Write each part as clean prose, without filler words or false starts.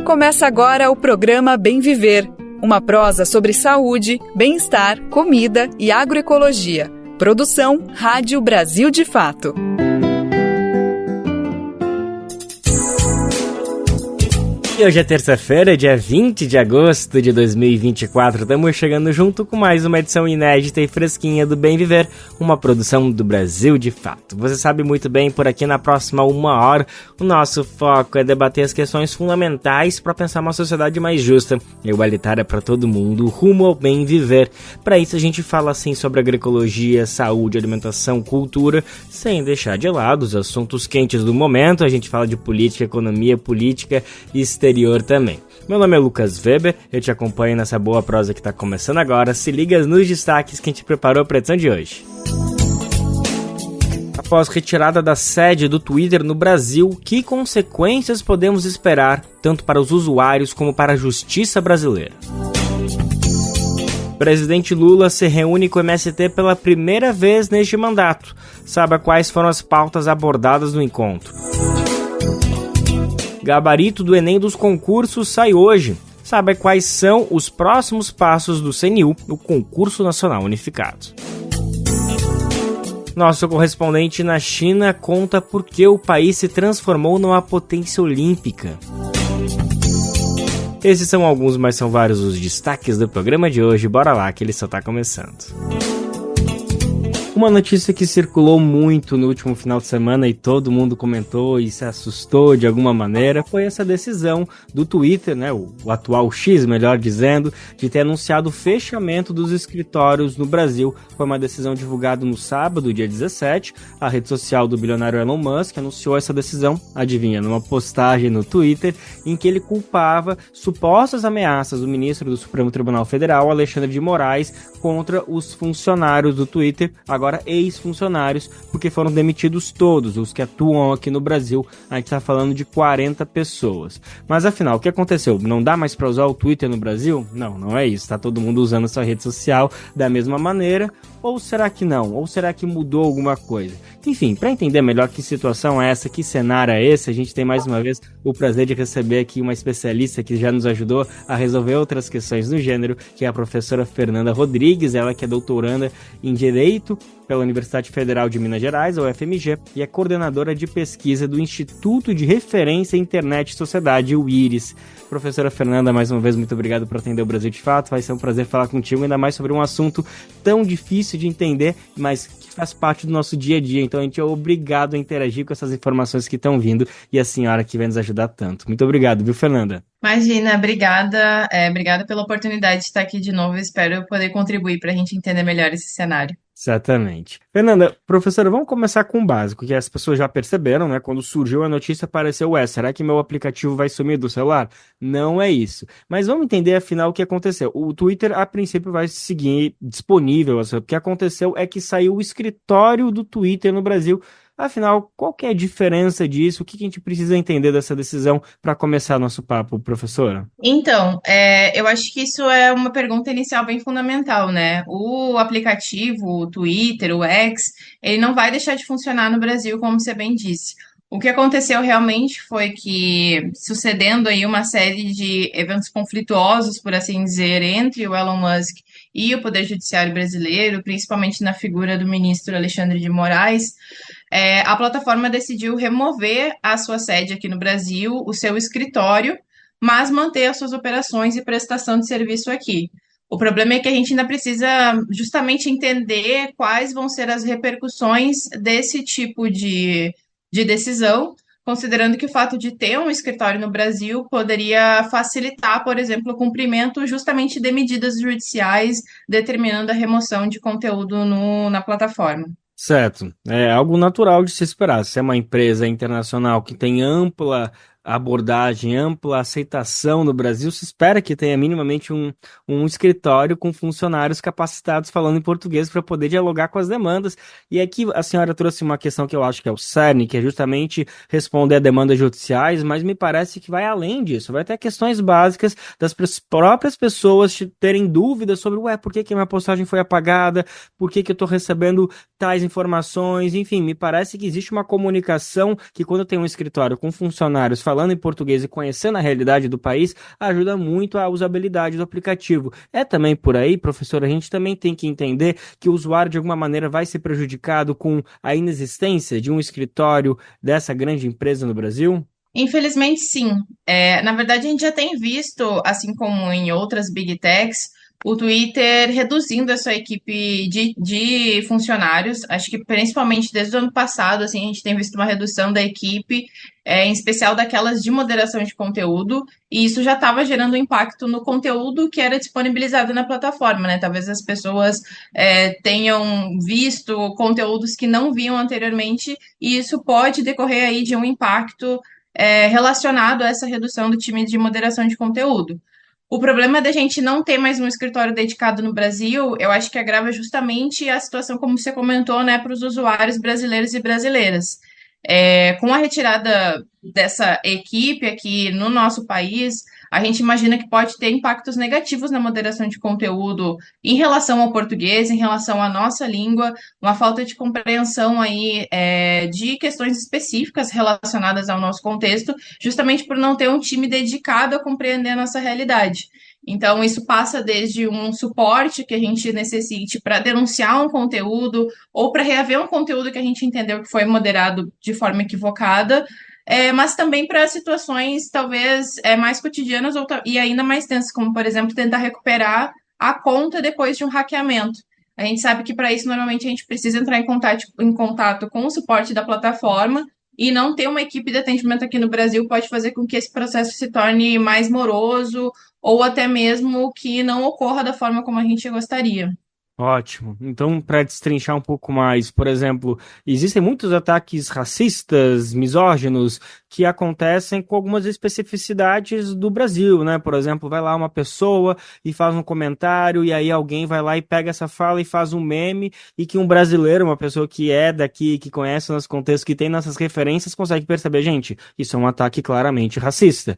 Começa agora o programa Bem Viver, uma prosa sobre saúde, bem-estar, comida e agroecologia. Produção Rádio Brasil de Fato. E hoje é terça-feira, dia 20 de agosto de 2024. Estamos chegando junto com mais uma edição inédita e fresquinha do Bem Viver, uma produção do Brasil de Fato. Você sabe muito bem, por aqui na próxima 1 hora, o nosso foco é debater as questões fundamentais para pensar uma sociedade mais justa e igualitária para todo mundo, rumo ao bem viver. Para isso a gente fala assim sobre agroecologia, saúde, alimentação, cultura, sem deixar de lado os assuntos quentes do momento. A gente fala de política, economia, política e exterior também. Meu nome é Lucas Weber, eu te acompanho nessa boa prosa que está começando agora. Se liga nos destaques que a gente preparou para a edição de hoje. Após retirada da sede do Twitter no Brasil, que consequências podemos esperar tanto para os usuários como para a justiça brasileira? Presidente Lula se reúne com o MST pela primeira vez neste mandato. Saiba quais foram as pautas abordadas no encontro. Gabarito do Enem dos concursos sai hoje. Saiba quais são os próximos passos do CNU no Concurso Nacional Unificado. Nosso correspondente na China conta por que o país se transformou numa potência olímpica. Esses são alguns, mas são vários os destaques do programa de hoje. Bora lá, que ele só está começando. Uma notícia que circulou muito no último final de semana e todo mundo comentou e se assustou de alguma maneira foi essa decisão do Twitter, né, o atual X, melhor dizendo, de ter anunciado o fechamento dos escritórios no Brasil. Foi uma decisão divulgada no sábado, dia 17. A rede social do bilionário Elon Musk anunciou essa decisão, adivinha, numa postagem no Twitter, em que ele culpava supostas ameaças do ministro do Supremo Tribunal Federal, Alexandre de Moraes, contra os funcionários do Twitter, agora ex-funcionários, porque foram demitidos todos os que atuam aqui no Brasil. A gente está falando de 40 pessoas. Mas afinal, o que aconteceu? Não dá mais para usar o Twitter no Brasil? Não, não é isso. Está todo mundo usando essa rede social da mesma maneira. Ou será que não? Ou será que mudou alguma coisa? Enfim, para entender melhor que situação é essa, que cenário é esse, a gente tem mais uma vez o prazer de receber aqui uma especialista que já nos ajudou a resolver outras questões do gênero, que é a professora Fernanda Rodrigues, ela que é doutoranda em Direito pela Universidade Federal de Minas Gerais, a UFMG, e é coordenadora de pesquisa do Instituto de Referência Internet e Sociedade, o IRIS. Professora Fernanda, mais uma vez, muito obrigado por atender o Brasil de Fato. Vai ser um prazer falar contigo, ainda mais sobre um assunto tão difícil de entender, mas que faz parte do nosso dia a dia. Então a gente é obrigado a interagir com essas informações que estão vindo e a senhora que vem nos ajudar tanto. Muito obrigado, viu, Fernanda? Imagina, obrigada. Obrigada pela oportunidade de estar aqui de novo. Espero poder contribuir para a gente entender melhor esse cenário. Exatamente. Fernanda, professora, vamos começar com o básico, que as pessoas já perceberam, né? Quando surgiu a notícia, apareceu, será que meu aplicativo vai sumir do celular? Não é isso. Mas vamos entender, afinal, o que aconteceu. O Twitter, a princípio, vai seguir disponível. O que aconteceu é que saiu o escritório do Twitter no Brasil. Afinal, qual que é a diferença disso? O que a gente precisa entender dessa decisão para começar nosso papo, professora? Então, eu acho que isso é uma pergunta inicial bem fundamental, né? O aplicativo, o Twitter, o X, ele não vai deixar de funcionar no Brasil, como você bem disse. O que aconteceu realmente foi que, sucedendo aí uma série de eventos conflituosos, por assim dizer, entre o Elon Musk e o Poder Judiciário brasileiro, principalmente na figura do ministro Alexandre de Moraes, a plataforma decidiu remover a sua sede aqui no Brasil, o seu escritório, mas manter as suas operações e prestação de serviço aqui. O problema é que a gente ainda precisa justamente entender quais vão ser as repercussões desse tipo de decisão, considerando que o fato de ter um escritório no Brasil poderia facilitar, por exemplo, o cumprimento justamente de medidas judiciais determinando a remoção de conteúdo na plataforma. Certo, é algo natural de se esperar. Se é uma empresa internacional que tem ampla abordagem, ampla aceitação no Brasil, se espera que tenha minimamente um escritório com funcionários capacitados falando em português para poder dialogar com as demandas. E aqui a senhora trouxe uma questão que eu acho que é o cerne, que é justamente responder a demandas judiciais, mas me parece que vai além disso. Vai ter questões básicas das próprias pessoas terem dúvidas sobre, por que minha postagem foi apagada, por que eu estou recebendo tais informações, enfim, me parece que existe uma comunicação que quando tem um escritório com funcionários falando falando em português e conhecendo a realidade do país, ajuda muito a usabilidade do aplicativo. É também por aí, professor, a gente também tem que entender que o usuário de alguma maneira vai ser prejudicado com a inexistência de um escritório dessa grande empresa no Brasil? Infelizmente, sim. Na verdade, a gente já tem visto, assim como em outras Big Techs, o Twitter reduzindo a sua equipe de funcionários. Acho que principalmente desde o ano passado, assim, a gente tem visto uma redução da equipe, em especial daquelas de moderação de conteúdo, e isso já estava gerando impacto no conteúdo que era disponibilizado na plataforma, né? Talvez as pessoas tenham visto conteúdos que não viam anteriormente, e isso pode decorrer aí de um impacto relacionado a essa redução do time de moderação de conteúdo. O problema da gente não ter mais um escritório dedicado no Brasil, eu acho que agrava justamente a situação, como você comentou, né, para os usuários brasileiros e brasileiras. Com a retirada dessa equipe aqui no nosso país, a gente imagina que pode ter impactos negativos na moderação de conteúdo em relação ao português, em relação à nossa língua, uma falta de compreensão aí de questões específicas relacionadas ao nosso contexto, justamente por não ter um time dedicado a compreender a nossa realidade. Então, isso passa desde um suporte que a gente necessite para denunciar um conteúdo ou para reaver um conteúdo que a gente entendeu que foi moderado de forma equivocada, mas também para situações talvez mais cotidianas e ainda mais tensas, como, por exemplo, tentar recuperar a conta depois de um hackeamento. A gente sabe que para isso, normalmente, a gente precisa entrar em contato com o suporte da plataforma e não ter uma equipe de atendimento aqui no Brasil pode fazer com que esse processo se torne mais moroso ou até mesmo que não ocorra da forma como a gente gostaria. Ótimo. Então, para destrinchar um pouco mais, por exemplo, existem muitos ataques racistas, misóginos, que acontecem com algumas especificidades do Brasil, né? Por exemplo, vai lá uma pessoa e faz um comentário, e aí alguém vai lá e pega essa fala e faz um meme, e que um brasileiro, uma pessoa que é daqui, que conhece o nosso contexto, que tem nossas referências, consegue perceber, gente, isso é um ataque claramente racista.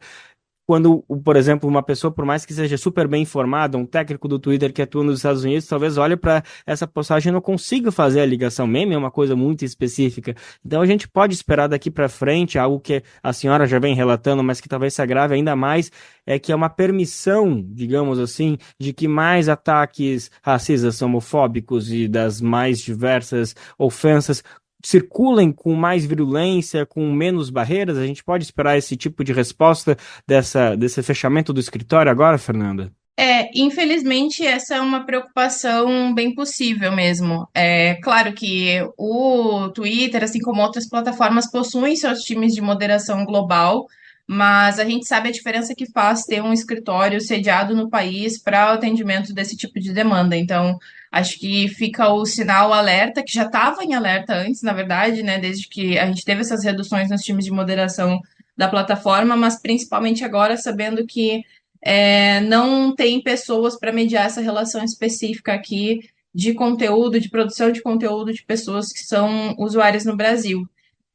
Quando, por exemplo, uma pessoa, por mais que seja super bem informada, um técnico do Twitter que atua nos Estados Unidos, talvez olhe para essa postagem e não consiga fazer a ligação. Meme é uma coisa muito específica. Então a gente pode esperar daqui para frente, algo que a senhora já vem relatando, mas que talvez se agrave ainda mais, é que é uma permissão, digamos assim, de que mais ataques racistas, homofóbicos e das mais diversas ofensas circulem com mais virulência, com menos barreiras? A gente pode esperar esse tipo de resposta desse fechamento do escritório agora, Fernanda? Infelizmente, essa é uma preocupação bem possível mesmo. É claro que o Twitter, assim como outras plataformas, possuem seus times de moderação global, mas a gente sabe a diferença que faz ter um escritório sediado no país para o atendimento desse tipo de demanda. Então, acho que fica o sinal alerta, que já estava em alerta antes, na verdade, né, desde que a gente teve essas reduções nos times de moderação da plataforma, mas principalmente agora, sabendo que não tem pessoas para mediar essa relação específica aqui de conteúdo, de produção de conteúdo de pessoas que são usuárias no Brasil.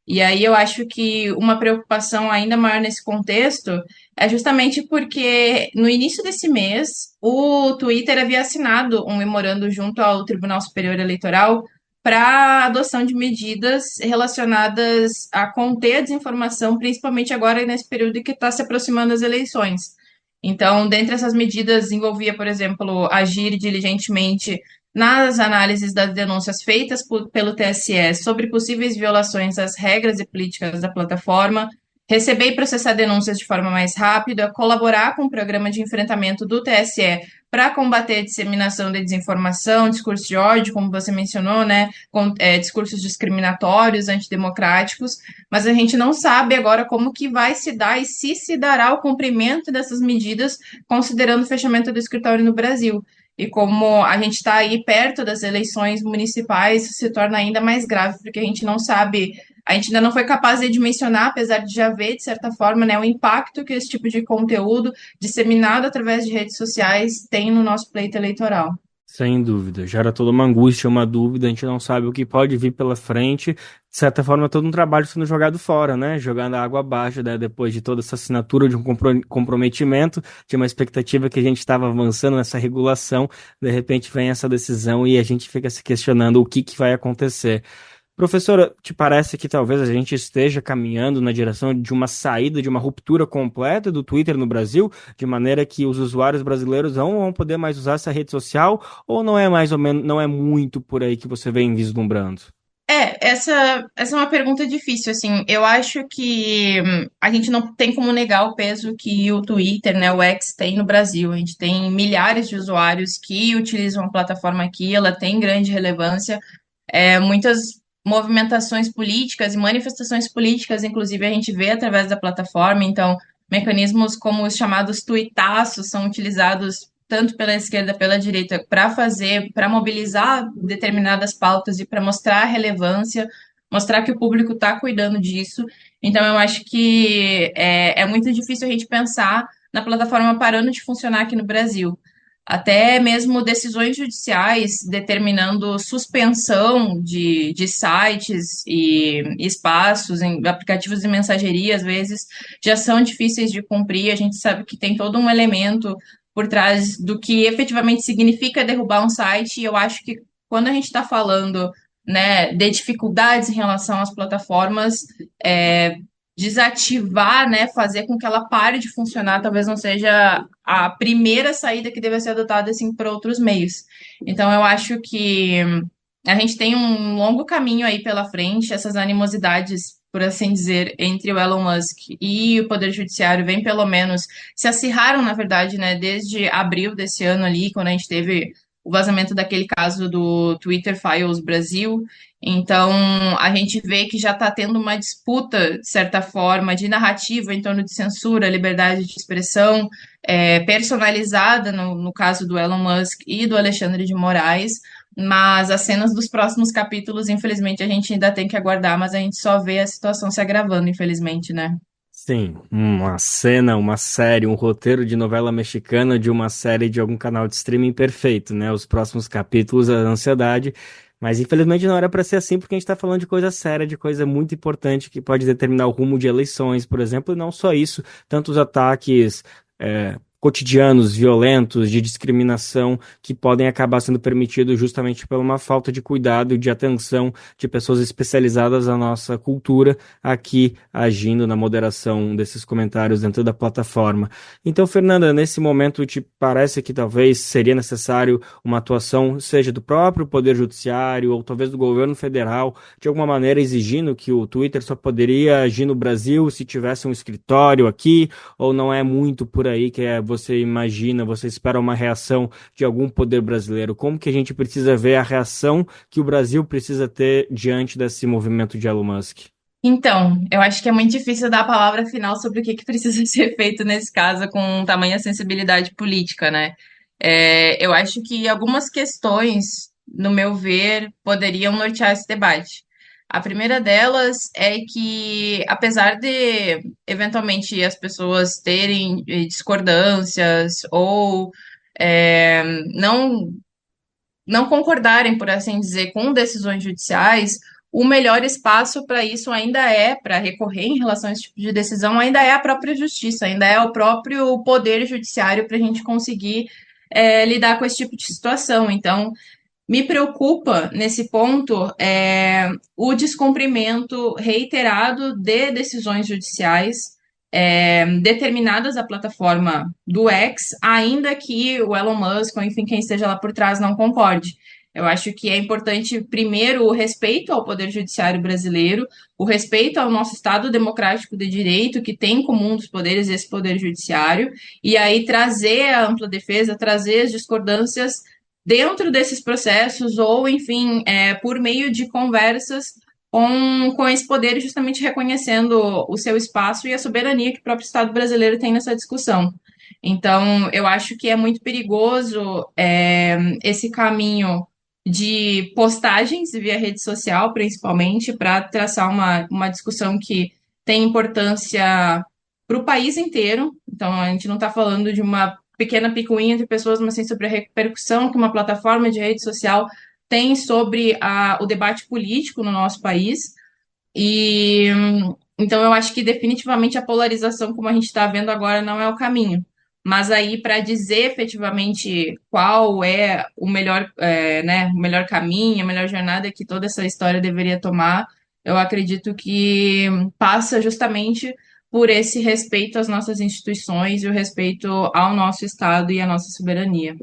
E aí eu acho que uma preocupação ainda maior nesse contexto é justamente porque no início desse mês o Twitter havia assinado um memorando junto ao Tribunal Superior Eleitoral para a adoção de medidas relacionadas a conter a desinformação, principalmente agora nesse período que está se aproximando das eleições. Então, dentre essas medidas, envolvia, por exemplo, agir diligentemente nas análises das denúncias feitas pelo TSE sobre possíveis violações às regras e políticas da plataforma, receber e processar denúncias de forma mais rápida, colaborar com o programa de enfrentamento do TSE para combater a disseminação de desinformação, discurso de ódio, como você mencionou, né, discursos discriminatórios, antidemocráticos, mas a gente não sabe agora como que vai se dar e se dará o cumprimento dessas medidas, considerando o fechamento do escritório no Brasil. E como a gente está aí perto das eleições municipais, isso se torna ainda mais grave, porque a gente não sabe, a gente ainda não foi capaz de dimensionar, apesar de já ver, de certa forma, né, o impacto que esse tipo de conteúdo disseminado através de redes sociais tem no nosso pleito eleitoral. Sem dúvida, gera toda uma angústia, uma dúvida, a gente não sabe o que pode vir pela frente. De certa forma, todo um trabalho sendo jogado fora, né? Jogando a água abaixo, né? Depois de toda essa assinatura de um comprometimento, de uma expectativa que a gente estava avançando nessa regulação, de repente vem essa decisão e a gente fica se questionando o que vai acontecer. Professora, te parece que talvez a gente esteja caminhando na direção de uma saída, de uma ruptura completa do Twitter no Brasil, de maneira que os usuários brasileiros não vão poder mais usar essa rede social, ou não é mais ou menos, não é muito por aí que você vem vislumbrando? Essa é uma pergunta difícil, assim. Eu acho que a gente não tem como negar o peso que o Twitter, né, o X tem no Brasil. A gente tem milhares de usuários que utilizam a plataforma aqui, ela tem grande relevância. Muitas movimentações políticas e manifestações políticas, inclusive, a gente vê através da plataforma. Então, mecanismos como os chamados tuitaços são utilizados tanto pela esquerda pela direita para mobilizar determinadas pautas e para mostrar a relevância, mostrar que o público está cuidando disso. Então, eu acho que é muito difícil a gente pensar na plataforma parando de funcionar aqui no Brasil. Até mesmo decisões judiciais determinando suspensão de sites e espaços em aplicativos de mensageria, às vezes, já são difíceis de cumprir. A gente sabe que tem todo um elemento por trás do que efetivamente significa derrubar um site, e eu acho que quando a gente está falando, né, de dificuldades em relação às plataformas, é, desativar, né, fazer com que ela pare de funcionar, talvez não seja a primeira saída que deve ser adotada assim por outros meios. Então eu acho que a gente tem um longo caminho aí pela frente, essas animosidades, por assim dizer, entre o Elon Musk e o Poder Judiciário vem pelo menos se acirraram, na verdade, né, desde abril desse ano ali, quando a gente teve o vazamento daquele caso do Twitter Files Brasil. Então, a gente vê que já está tendo uma disputa, de certa forma, de narrativa em torno de censura, liberdade de expressão, personalizada, no caso do Elon Musk e do Alexandre de Moraes, mas as cenas dos próximos capítulos, infelizmente, a gente ainda tem que aguardar, mas a gente só vê a situação se agravando, infelizmente, né? Sim, uma cena, uma série, um roteiro de novela mexicana de uma série de algum canal de streaming perfeito, né? Os próximos capítulos, a ansiedade. Mas infelizmente não era para ser assim, porque a gente está falando de coisa séria, de coisa muito importante que pode determinar o rumo de eleições, por exemplo, e não só isso, tantos ataques cotidianos, violentos, de discriminação, que podem acabar sendo permitidos justamente por uma falta de cuidado e de atenção de pessoas especializadas na nossa cultura aqui agindo na moderação desses comentários dentro da plataforma. Então, Fernanda, nesse momento te parece que talvez seria necessário uma atuação, seja do próprio Poder Judiciário ou talvez do governo federal, de alguma maneira exigindo que o Twitter só poderia agir no Brasil se tivesse um escritório aqui, ou não é muito por aí que você imagina, você espera uma reação de algum poder brasileiro? Como que a gente precisa ver a reação que o Brasil precisa ter diante desse movimento de Elon Musk? Então, eu acho que é muito difícil dar a palavra final sobre o que precisa ser feito nesse caso com tamanha sensibilidade política, né? Eu acho que algumas questões, no meu ver, poderiam nortear esse debate. A primeira delas é que, apesar de eventualmente as pessoas terem discordâncias ou não não concordarem, por assim dizer, com decisões judiciais, o melhor espaço para isso ainda para recorrer em relação a esse tipo de decisão, ainda é a própria justiça, ainda é o próprio poder judiciário para a gente conseguir lidar com esse tipo de situação. Então, me preocupa nesse ponto o descumprimento reiterado de decisões judiciais determinadas à plataforma do X, ainda que o Elon Musk, ou enfim, quem esteja lá por trás, não concorde. Eu acho que é importante, primeiro, o respeito ao Poder Judiciário brasileiro, o respeito ao nosso Estado democrático de direito, que tem como um dos poderes esse Poder Judiciário, e aí trazer a ampla defesa, trazer as discordâncias dentro desses processos, ou, enfim, por meio de conversas com esse poder justamente reconhecendo o seu espaço e a soberania que o próprio Estado brasileiro tem nessa discussão. Então, eu acho que é muito perigoso esse caminho de postagens via rede social, principalmente, para traçar uma discussão que tem importância para o país inteiro. Então, a gente não está falando de uma pequena picuinha de pessoas, mas sim sobre a repercussão que uma plataforma de rede social tem sobre o debate político no nosso país. E então eu acho que definitivamente a polarização, como a gente está vendo agora, não é o caminho. Mas aí, para dizer efetivamente qual é o melhor, né, o melhor caminho, a melhor jornada que toda essa história deveria tomar, eu acredito que passa justamente por esse respeito às nossas instituições e o respeito ao nosso Estado e à nossa soberania.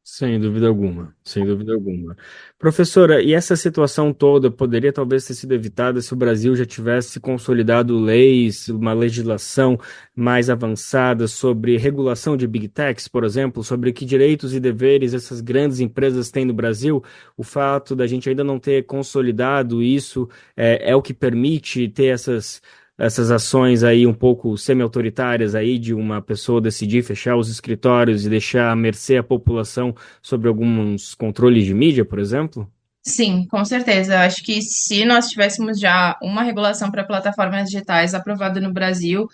Sem dúvida alguma, sem dúvida alguma. Professora, e essa situação toda poderia talvez ter sido evitada se o Brasil já tivesse consolidado leis, uma legislação mais avançada sobre regulação de Big Techs, por exemplo, sobre que direitos e deveres essas grandes empresas têm no Brasil? O fato da gente ainda não ter consolidado isso é o que permite ter essas ações aí um pouco semi-autoritárias aí de uma pessoa decidir fechar os escritórios e deixar à mercê a população sobre alguns controles de mídia, por exemplo? Sim, com certeza. Eu acho que se nós tivéssemos já uma regulação para plataformas digitais aprovada no Brasil,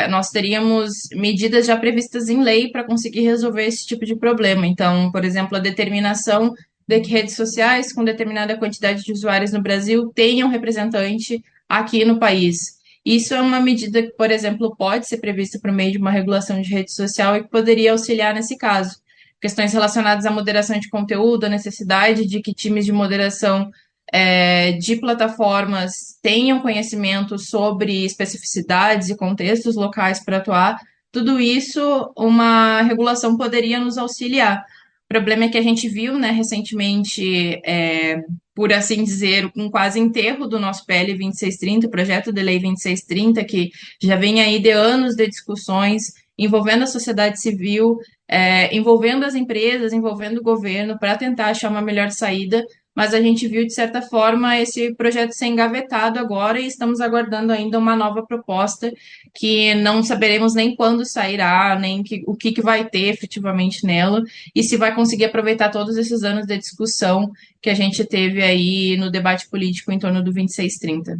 nós teríamos medidas já previstas em lei para conseguir resolver esse tipo de problema. Então, por exemplo, a determinação de que redes sociais com determinada quantidade de usuários no Brasil tenham representante aqui no país. Isso é uma medida que, por exemplo, pode ser prevista por meio de uma regulação de rede social e que poderia auxiliar nesse caso. Questões relacionadas à moderação de conteúdo, a necessidade de que times de moderação de plataformas tenham conhecimento sobre especificidades e contextos locais para atuar, tudo isso uma regulação poderia nos auxiliar. O problema é que a gente viu, né, recentemente, por assim dizer, um quase enterro do nosso PL 2630, o projeto de lei 2630, que já vem aí de anos de discussões envolvendo a sociedade civil, envolvendo as empresas, envolvendo o governo, para tentar achar uma melhor saída, mas a gente viu, de certa forma, esse projeto ser engavetado agora e estamos aguardando ainda uma nova proposta que não saberemos nem quando sairá, nem o que vai ter efetivamente nela, e se vai conseguir aproveitar todos esses anos de discussão que a gente teve aí no debate político em torno do 2630.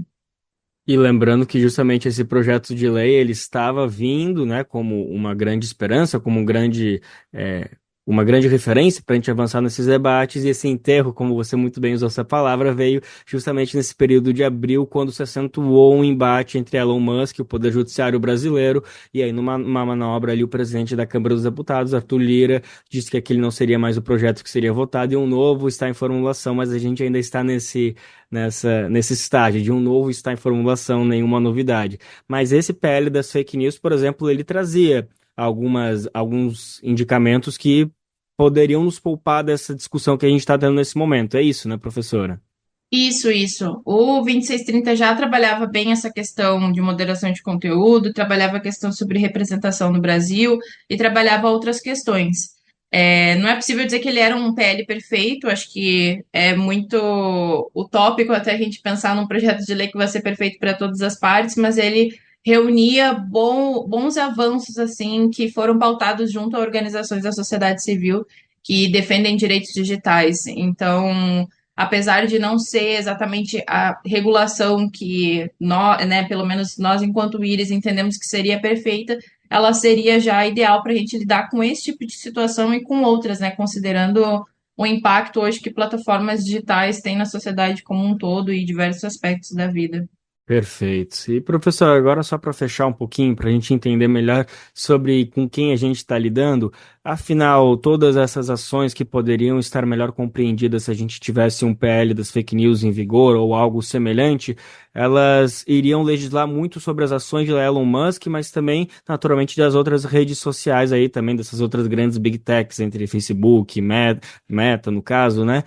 E lembrando que justamente esse projeto de lei ele estava vindo, né, como uma grande esperança, como é, uma grande referência para a gente avançar nesses debates, e esse enterro, como você muito bem usou essa palavra, veio justamente nesse período de abril, quando se acentuou um embate entre Elon Musk e o Poder Judiciário brasileiro, e aí numa manobra ali o presidente da Câmara dos Deputados, Arthur Lira, disse que aquele não seria mais o projeto que seria votado, e um novo está em formulação, mas a gente ainda está nesse estágio de um novo está em formulação, nenhuma novidade. Mas esse PL das fake news, por exemplo, ele trazia alguns indicamentos que poderiam nos poupar dessa discussão que a gente está tendo nesse momento. É isso, né, professora? Isso. O 2630 já trabalhava bem essa questão de moderação de conteúdo, trabalhava a questão sobre representação no Brasil e trabalhava outras questões. Não é possível dizer que ele era um PL perfeito, acho que é muito utópico até a gente pensar num projeto de lei que vai ser perfeito para todas as partes, mas ele reunia bons avanços assim que foram pautados junto a organizações da sociedade civil que defendem direitos digitais. Então, apesar de não ser exatamente a regulação que nós, né, pelo menos nós, enquanto íris, entendemos que seria perfeita, ela seria já ideal para a gente lidar com esse tipo de situação e com outras, né, considerando o impacto hoje que plataformas digitais têm na sociedade como um todo e diversos aspectos da vida. Perfeito. E, professor, agora só para fechar um pouquinho, para a gente entender melhor sobre com quem a gente está lidando, afinal, todas essas ações que poderiam estar melhor compreendidas se a gente tivesse um PL das fake news em vigor ou algo semelhante, elas iriam legislar muito sobre as ações de Elon Musk, mas também, naturalmente, das outras redes sociais aí, também dessas outras grandes big techs, entre Facebook, Meta, no caso, né?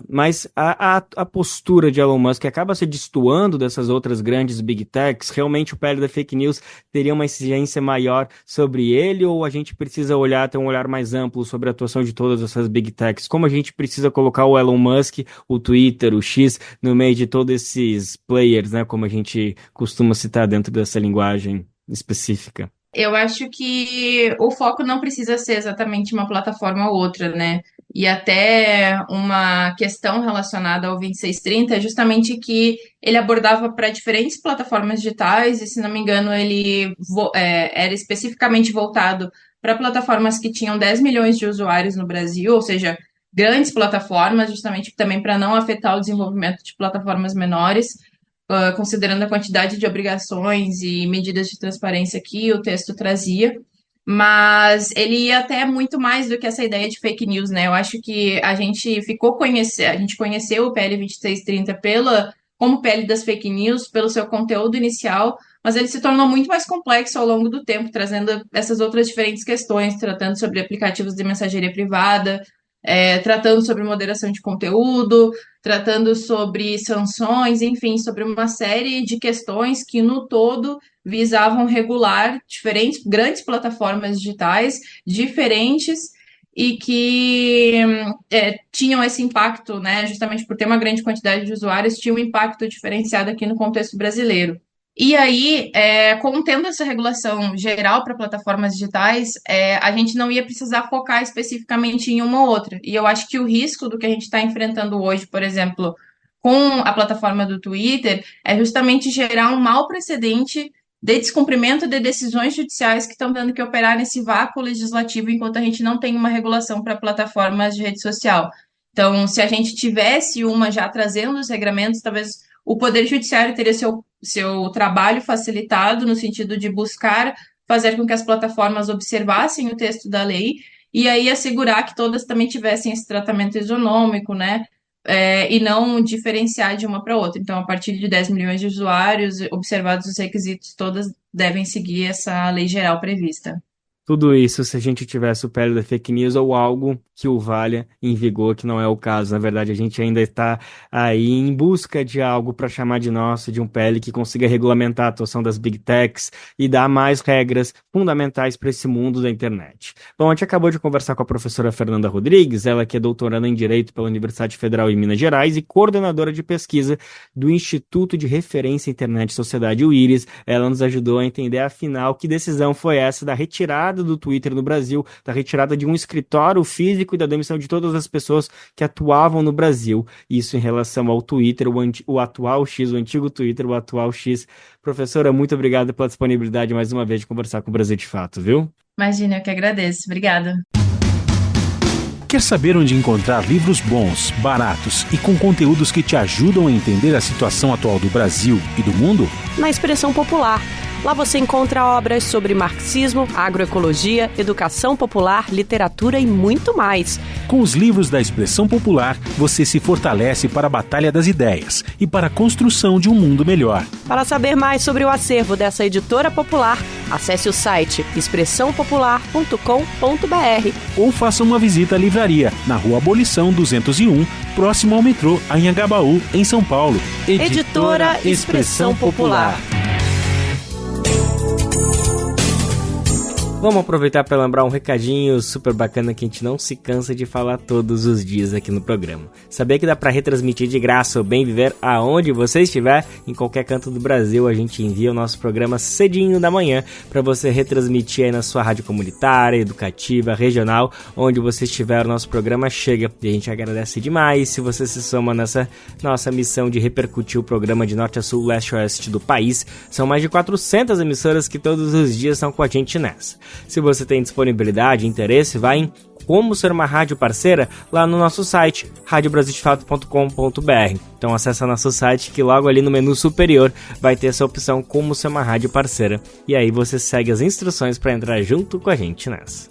Mas a postura de Elon Musk acaba se destoando dessas outras grandes big techs. Realmente o PL da fake news teria uma exigência maior sobre ele, ou a gente precisa ter um olhar mais amplo sobre a atuação de todas essas big techs? Como a gente precisa colocar o Elon Musk, o Twitter, o X, no meio de todos esses players, né? Como a gente costuma citar dentro dessa linguagem específica. Eu acho que o foco não precisa ser exatamente uma plataforma ou outra, né? E até uma questão relacionada ao 2630 é justamente que ele abordava para diferentes plataformas digitais, e se não me engano, ele era especificamente voltado para plataformas que tinham 10 milhões de usuários no Brasil, ou seja, grandes plataformas, justamente também para não afetar o desenvolvimento de plataformas menores, considerando a quantidade de obrigações e medidas de transparência que o texto trazia. Mas ele ia até muito mais do que essa ideia de fake news, né? Eu acho que a gente conheceu o PL 2630 como PL das fake news, pelo seu conteúdo inicial, mas ele se tornou muito mais complexo ao longo do tempo, trazendo essas outras diferentes questões, tratando sobre aplicativos de mensageria privada, tratando sobre moderação de conteúdo, tratando sobre sanções, enfim, sobre uma série de questões que, no todo, visavam regular diferentes grandes plataformas digitais, diferentes, e que tinham esse impacto, né, justamente por ter uma grande quantidade de usuários, tinha um impacto diferenciado aqui no contexto brasileiro. E aí, contendo essa regulação geral para plataformas digitais, a gente não ia precisar focar especificamente em uma ou outra. E eu acho que o risco do que a gente está enfrentando hoje, por exemplo, com a plataforma do Twitter, é justamente gerar um mau precedente de descumprimento de decisões judiciais que estão tendo que operar nesse vácuo legislativo enquanto a gente não tem uma regulação para plataformas de rede social. Então, se a gente tivesse uma já trazendo os regramentos, talvez o Poder Judiciário teria seu trabalho facilitado no sentido de buscar fazer com que as plataformas observassem o texto da lei e aí assegurar que todas também tivessem esse tratamento isonômico, né? E não diferenciar de uma para outra. Então, a partir de 10 milhões de usuários, observados os requisitos, todas devem seguir essa lei geral prevista. Tudo isso se a gente tivesse o PL da fake news ou algo que o valha em vigor, que não é o caso. Na verdade, a gente ainda está aí em busca de algo para chamar de nosso, de um PL que consiga regulamentar a atuação das Big Techs e dar mais regras fundamentais para esse mundo da internet. Bom, a gente acabou de conversar com a professora Fernanda Rodrigues, ela que é doutoranda em Direito pela Universidade Federal em Minas Gerais e coordenadora de pesquisa do Instituto de Referência Internet e Sociedade, o IRIS. Ela nos ajudou a entender, afinal, que decisão foi essa da retirada do Twitter no Brasil, da retirada de um escritório físico e da demissão de todas as pessoas que atuavam no Brasil. Isso em relação ao Twitter, o atual X, o antigo Twitter, o atual X. Professora, muito obrigado pela disponibilidade mais uma vez de conversar com o Brasil de Fato, viu? Imagina, eu que agradeço. Obrigada. Quer saber onde encontrar livros bons, baratos e com conteúdos que te ajudam a entender a situação atual do Brasil e do mundo? Na Expressão Popular. Lá você encontra obras sobre marxismo, agroecologia, educação popular, literatura e muito mais. Com os livros da Expressão Popular, você se fortalece para a batalha das ideias e para a construção de um mundo melhor. Para saber mais sobre o acervo dessa editora popular, acesse o site expressãopopular.com.br ou faça uma visita à livraria na Rua Abolição 201, próximo ao metrô Anhangabaú, em São Paulo. Editora Expressão Popular. Vamos aproveitar para lembrar um recadinho super bacana que a gente não se cansa de falar todos os dias aqui no programa. Sabia que dá para retransmitir de graça o Bem Viver aonde você estiver, em qualquer canto do Brasil. A gente envia o nosso programa cedinho da manhã para você retransmitir aí na sua rádio comunitária, educativa, regional, onde você estiver, o nosso programa chega. E a gente agradece demais se você se soma nessa nossa missão de repercutir o programa de norte a sul, leste a oeste do país. São mais de 400 emissoras que todos os dias estão com a gente nessa. Se você tem disponibilidade e interesse, vai em Como Ser Uma Rádio Parceira lá no nosso site, radiobrasildefato.com.br. Então acessa nosso site que logo ali no menu superior vai ter essa opção Como Ser Uma Rádio Parceira. E aí você segue as instruções para entrar junto com a gente nessa.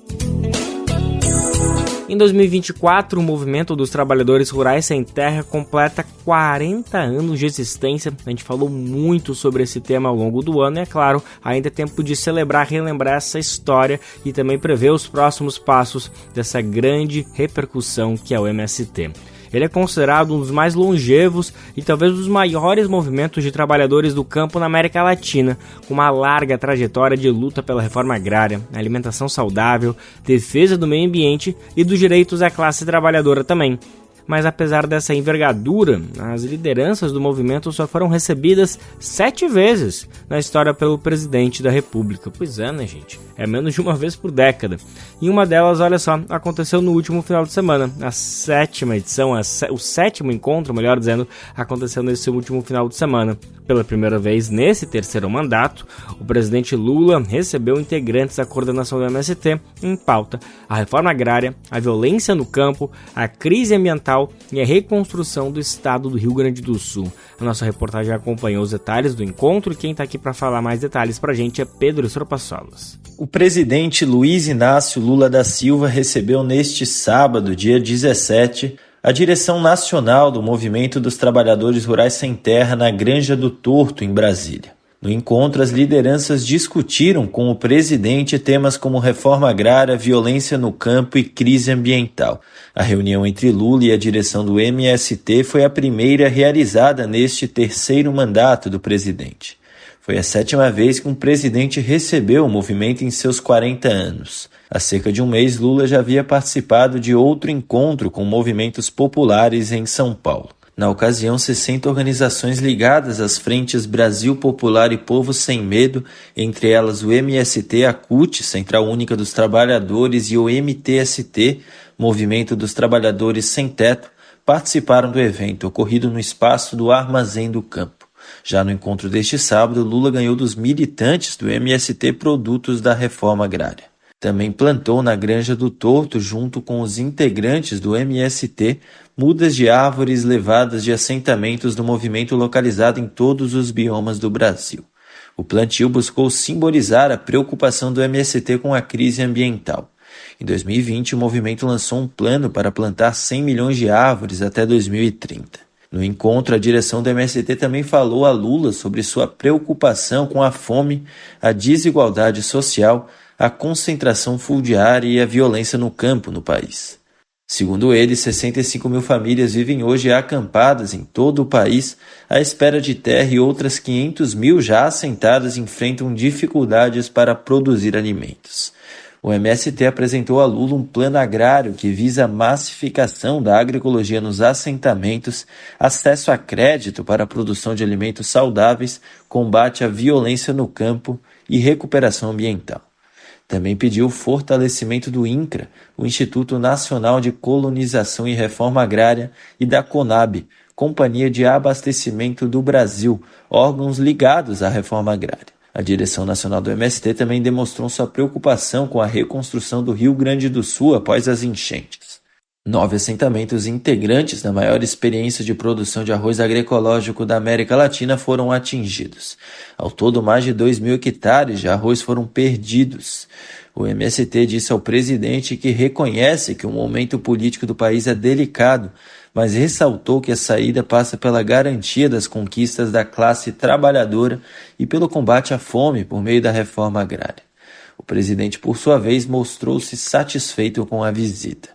Em 2024, o Movimento dos Trabalhadores Rurais Sem Terra completa 40 anos de existência. A gente falou muito sobre esse tema ao longo do ano e, é claro, ainda é tempo de celebrar, relembrar essa história e também prever os próximos passos dessa grande repercussão que é o MST. Ele é considerado um dos mais longevos e talvez um dos maiores movimentos de trabalhadores do campo na América Latina, com uma larga trajetória de luta pela reforma agrária, alimentação saudável, defesa do meio ambiente e dos direitos da classe trabalhadora também. Mas apesar dessa envergadura, as lideranças do movimento só foram recebidas 7 vezes na história pelo presidente da República. Pois é, né, gente? É menos de uma vez por década. E uma delas, olha só, aconteceu no último final de semana. A 7ª edição, o 7º encontro, melhor dizendo, aconteceu nesse último final de semana. Pela primeira vez nesse 3º mandato, o presidente Lula recebeu integrantes da coordenação do MST em pauta a reforma agrária, a violência no campo, a crise ambiental social e a reconstrução do estado do Rio Grande do Sul. A nossa reportagem acompanhou os detalhes do encontro e quem está aqui para falar mais detalhes para a gente é Pedro Stropassolos. O presidente Luiz Inácio Lula da Silva recebeu neste sábado, dia 17, a direção nacional do Movimento dos Trabalhadores Rurais Sem Terra na Granja do Torto, em Brasília. No encontro, as lideranças discutiram com o presidente temas como reforma agrária, violência no campo e crise ambiental. A reunião entre Lula e a direção do MST foi a primeira realizada neste terceiro mandato do presidente. Foi a 7ª vez que um presidente recebeu o movimento em seus 40 anos. Há cerca de um mês, Lula já havia participado de outro encontro com movimentos populares em São Paulo. Na ocasião, 60 organizações ligadas às frentes Brasil Popular e Povo Sem Medo, entre elas o MST, a CUT, Central Única dos Trabalhadores, e o MTST, Movimento dos Trabalhadores Sem Teto, participaram do evento, ocorrido no espaço do Armazém do Campo. Já no encontro deste sábado, Lula ganhou dos militantes do MST produtos da reforma agrária. Também plantou na Granja do Torto, junto com os integrantes do MST, mudas de árvores levadas de assentamentos do movimento localizado em todos os biomas do Brasil. O plantio buscou simbolizar a preocupação do MST com a crise ambiental. Em 2020, o movimento lançou um plano para plantar 100 milhões de árvores até 2030. No encontro, a direção do MST também falou a Lula sobre sua preocupação com a fome, a desigualdade social, a concentração fundiária e a violência no campo no país. Segundo ele, 65 mil famílias vivem hoje acampadas em todo o país à espera de terra e outras 500 mil já assentadas enfrentam dificuldades para produzir alimentos. O MST apresentou a Lula um plano agrário que visa a massificação da agroecologia nos assentamentos, acesso a crédito para a produção de alimentos saudáveis, combate à violência no campo e recuperação ambiental. Também pediu o fortalecimento do INCRA, o Instituto Nacional de Colonização e Reforma Agrária, e da CONAB, Companhia de Abastecimento do Brasil, órgãos ligados à reforma agrária. A direção nacional do MST também demonstrou sua preocupação com a reconstrução do Rio Grande do Sul após as enchentes. 9 assentamentos integrantes da maior experiência de produção de arroz agroecológico da América Latina foram atingidos. Ao todo, mais de 2.000 hectares de arroz foram perdidos. O MST disse ao presidente que reconhece que o momento político do país é delicado, mas ressaltou que a saída passa pela garantia das conquistas da classe trabalhadora e pelo combate à fome por meio da reforma agrária. O presidente, por sua vez, mostrou-se satisfeito com a visita.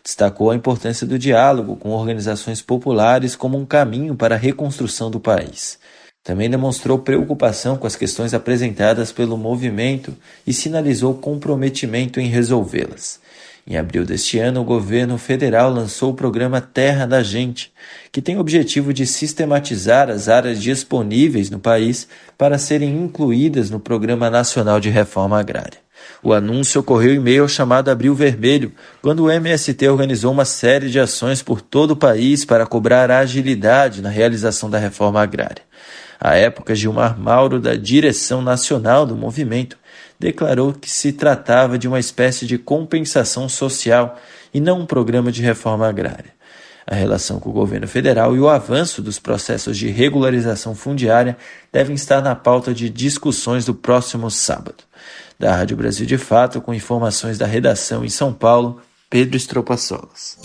Destacou a importância do diálogo com organizações populares como um caminho para a reconstrução do país. Também demonstrou preocupação com as questões apresentadas pelo movimento e sinalizou comprometimento em resolvê-las. Em abril deste ano, o governo federal lançou o programa Terra da Gente, que tem o objetivo de sistematizar as áreas disponíveis no país para serem incluídas no Programa Nacional de Reforma Agrária. O anúncio ocorreu em meio ao chamado Abril Vermelho, quando o MST organizou uma série de ações por todo o país para cobrar agilidade na realização da reforma agrária. À época, Gilmar Mauro, da direção nacional do movimento, declarou que se tratava de uma espécie de compensação social e não um programa de reforma agrária. A relação com o governo federal e o avanço dos processos de regularização fundiária devem estar na pauta de discussões do próximo sábado. Da Rádio Brasil de Fato, com informações da redação em São Paulo, Pedro Stropassolos.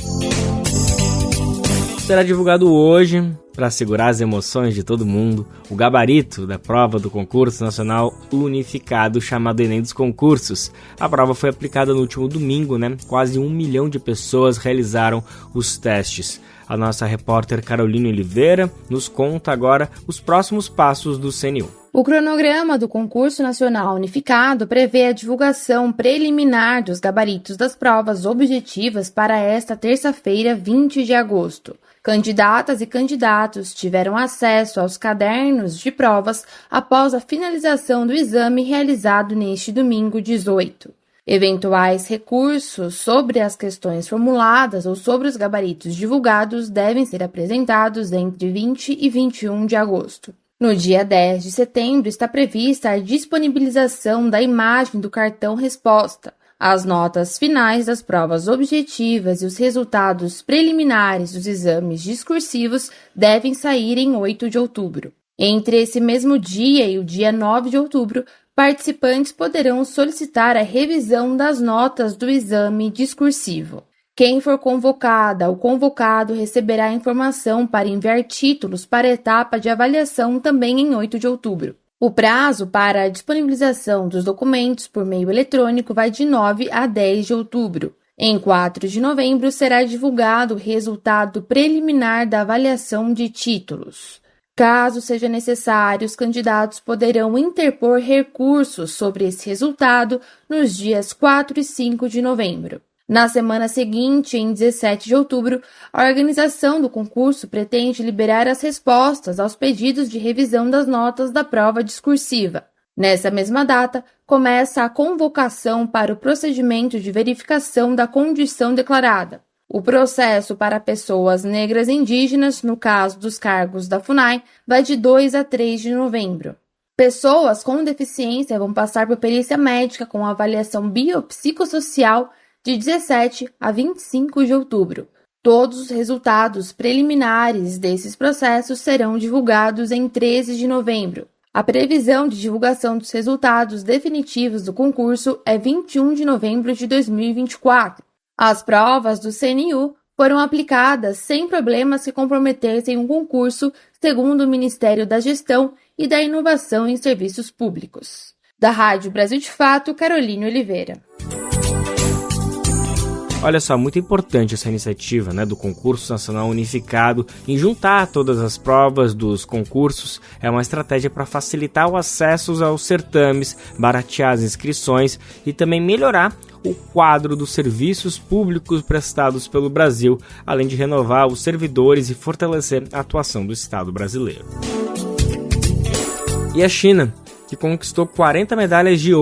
Será divulgado hoje, para segurar as emoções de todo mundo, o gabarito da prova do Concurso Nacional Unificado, chamado Enem dos Concursos. A prova foi aplicada no último domingo, Quase 1 milhão de pessoas realizaram os testes. A nossa repórter Caroline Oliveira nos conta agora os próximos passos do CNU. O cronograma do Concurso Nacional Unificado prevê a divulgação preliminar dos gabaritos das provas objetivas para esta terça-feira, 20 de agosto. Candidatas e candidatos tiveram acesso aos cadernos de provas após a finalização do exame realizado neste domingo 18. Eventuais recursos sobre as questões formuladas ou sobre os gabaritos divulgados devem ser apresentados entre 20 e 21 de agosto. No dia 10 de setembro está prevista a disponibilização da imagem do cartão resposta. As notas finais das provas objetivas e os resultados preliminares dos exames discursivos devem sair em 8 de outubro. Entre esse mesmo dia e o dia 9 de outubro, participantes poderão solicitar a revisão das notas do exame discursivo. Quem for convocada ou convocado receberá informação para enviar títulos para a etapa de avaliação também em 8 de outubro. O prazo para a disponibilização dos documentos por meio eletrônico vai de 9 a 10 de outubro. Em 4 de novembro será divulgado o resultado preliminar da avaliação de títulos. Caso seja necessário, os candidatos poderão interpor recursos sobre esse resultado nos dias 4 e 5 de novembro. Na semana seguinte, em 17 de outubro, a organização do concurso pretende liberar as respostas aos pedidos de revisão das notas da prova discursiva. Nessa mesma data, começa a convocação para o procedimento de verificação da condição declarada. O processo para pessoas negras e indígenas, no caso dos cargos da FUNAI, vai de 2 a 3 de novembro. Pessoas com deficiência vão passar por perícia médica com avaliação biopsicossocial de 17 a 25 de outubro. Todos os resultados preliminares desses processos serão divulgados em 13 de novembro. A previsão de divulgação dos resultados definitivos do concurso é 21 de novembro de 2024. As provas do CNU foram aplicadas sem problemas que comprometessem o concurso, segundo o Ministério da Gestão e da Inovação em Serviços Públicos. Da Rádio Brasil de Fato, Caroline Oliveira. Olha só, muito importante essa iniciativa, do Concurso Nacional Unificado em juntar todas as provas dos concursos. É uma estratégia para facilitar o acesso aos certames, baratear as inscrições e também melhorar o quadro dos serviços públicos prestados pelo Brasil, além de renovar os servidores e fortalecer a atuação do Estado brasileiro. E a China, que conquistou 40 medalhas de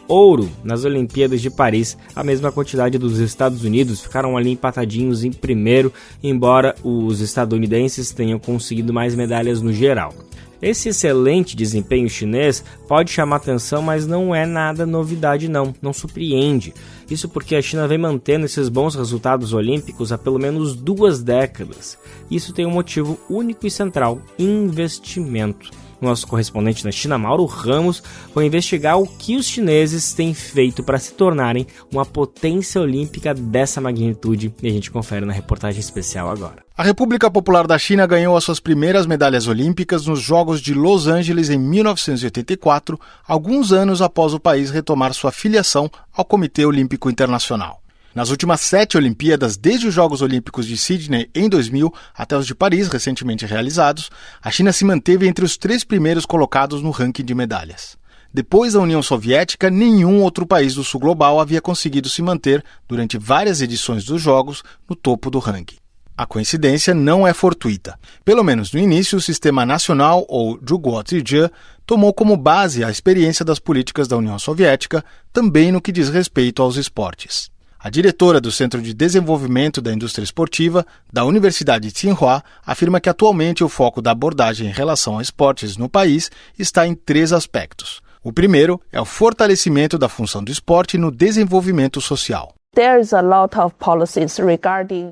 ouro nas Olimpíadas de Paris, a mesma quantidade dos Estados Unidos, ficaram ali empatadinhos em primeiro, embora os estadunidenses tenham conseguido mais medalhas no geral. Esse excelente desempenho chinês pode chamar atenção, mas não é nada novidade não surpreende. Isso porque a China vem mantendo esses bons resultados olímpicos há pelo menos 2 décadas. Isso tem um motivo único e central: investimento. Nosso correspondente na China, Mauro Ramos, foi investigar o que os chineses têm feito para se tornarem uma potência olímpica dessa magnitude, e a gente confere na reportagem especial agora. A República Popular da China ganhou as suas primeiras medalhas olímpicas nos Jogos de Los Angeles em 1984, alguns anos após o país retomar sua filiação ao Comitê Olímpico Internacional. Nas últimas 7 Olimpíadas, desde os Jogos Olímpicos de Sydney em 2000 até os de Paris, recentemente realizados, a China se manteve entre os 3 primeiros colocados no ranking de medalhas. Depois da União Soviética, nenhum outro país do sul global havia conseguido se manter, durante várias edições dos Jogos, no topo do ranking. A coincidência não é fortuita. Pelo menos no início, o Sistema Nacional, ou Zhuguozhijie, tomou como base a experiência das políticas da União Soviética, também no que diz respeito aos esportes. A diretora do Centro de Desenvolvimento da Indústria Esportiva da Universidade de Tsinghua afirma que atualmente o foco da abordagem em relação a esportes no país está em 3 aspectos. O primeiro é o fortalecimento da função do esporte no desenvolvimento social.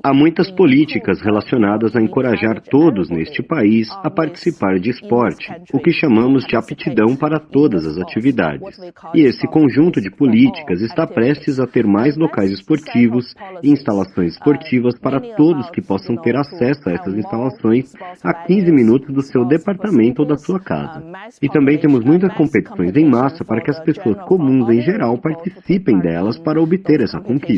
Há muitas políticas relacionadas a encorajar todos neste país a participar de esporte, o que chamamos de aptidão para todas as atividades. E esse conjunto de políticas está prestes a ter mais locais esportivos e instalações esportivas para todos que possam ter acesso a essas instalações a 15 minutos do seu departamento ou da sua casa. E também temos muitas competições em massa para que as pessoas comuns em geral participem delas para obter essa conquista.